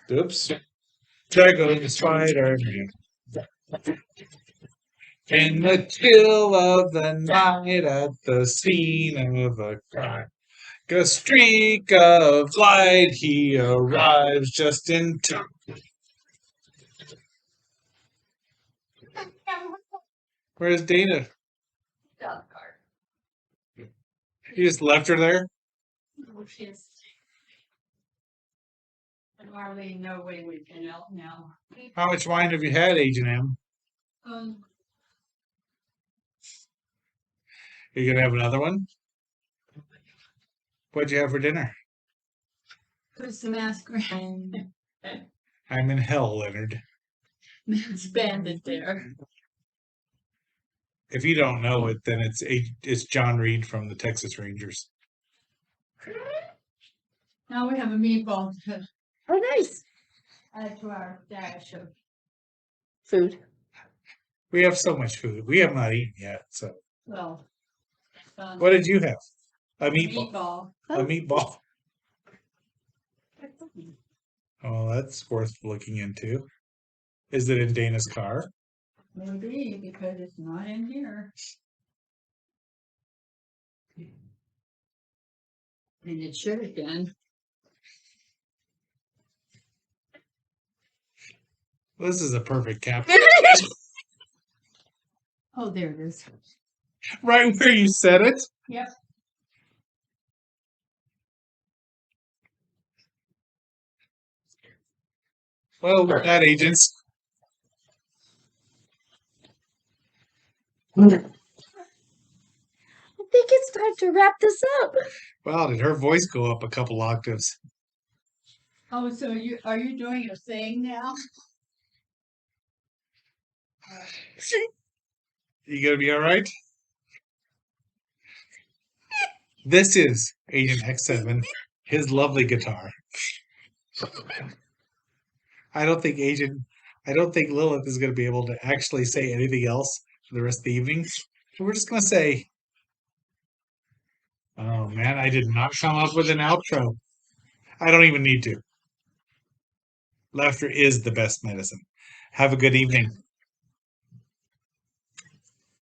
Oops. There goes the Spider-Man. In the chill of the night at the scene of a crime, a streak of light, he arrives just in time. Where's Dana? Dog card. You just left her there? Oh, she's. And hardly no way we can help now. How much wine have you had, Agent M? You gonna have another one? What'd you have for dinner? Who's the masquerade? I'm in hell, Leonard. Man's banded there. If you don't know it, then it's John Reed from the Texas Rangers. Now we have a meatball to Oh, nice. add to our dash of. Food. We have so much food. We have not eaten yet. So, Well. what did you have? A meatball. Meatball. A meatball. Oh, that's worth looking into. Is it in Dana's car? Maybe because it's not in here. And it should have been. This is a perfect cap. Oh, there it is. Right where you said it. Yep. Well, with that, agents. I think it's time to wrap this up. Wow, did her voice go up a couple octaves? Oh, so are you doing a thing now? You gonna be all right? This is Agent X7, his lovely guitar. I don't think Lilith is gonna be able to actually say anything else for the rest of the evening. We're just gonna say, oh man, I did not come up with an outro. I don't even need to. Laughter is the best medicine. Have a good evening.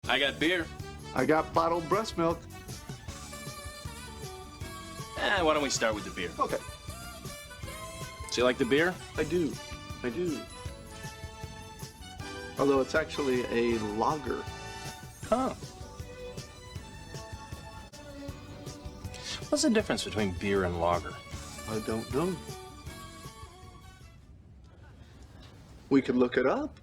I got beer. I got bottled breast milk. Why don't we start with the beer? Okay. Do you like the beer? I do. I do. Although it's actually a lager. Huh. What's the difference between beer and lager? I don't know. We could look it up.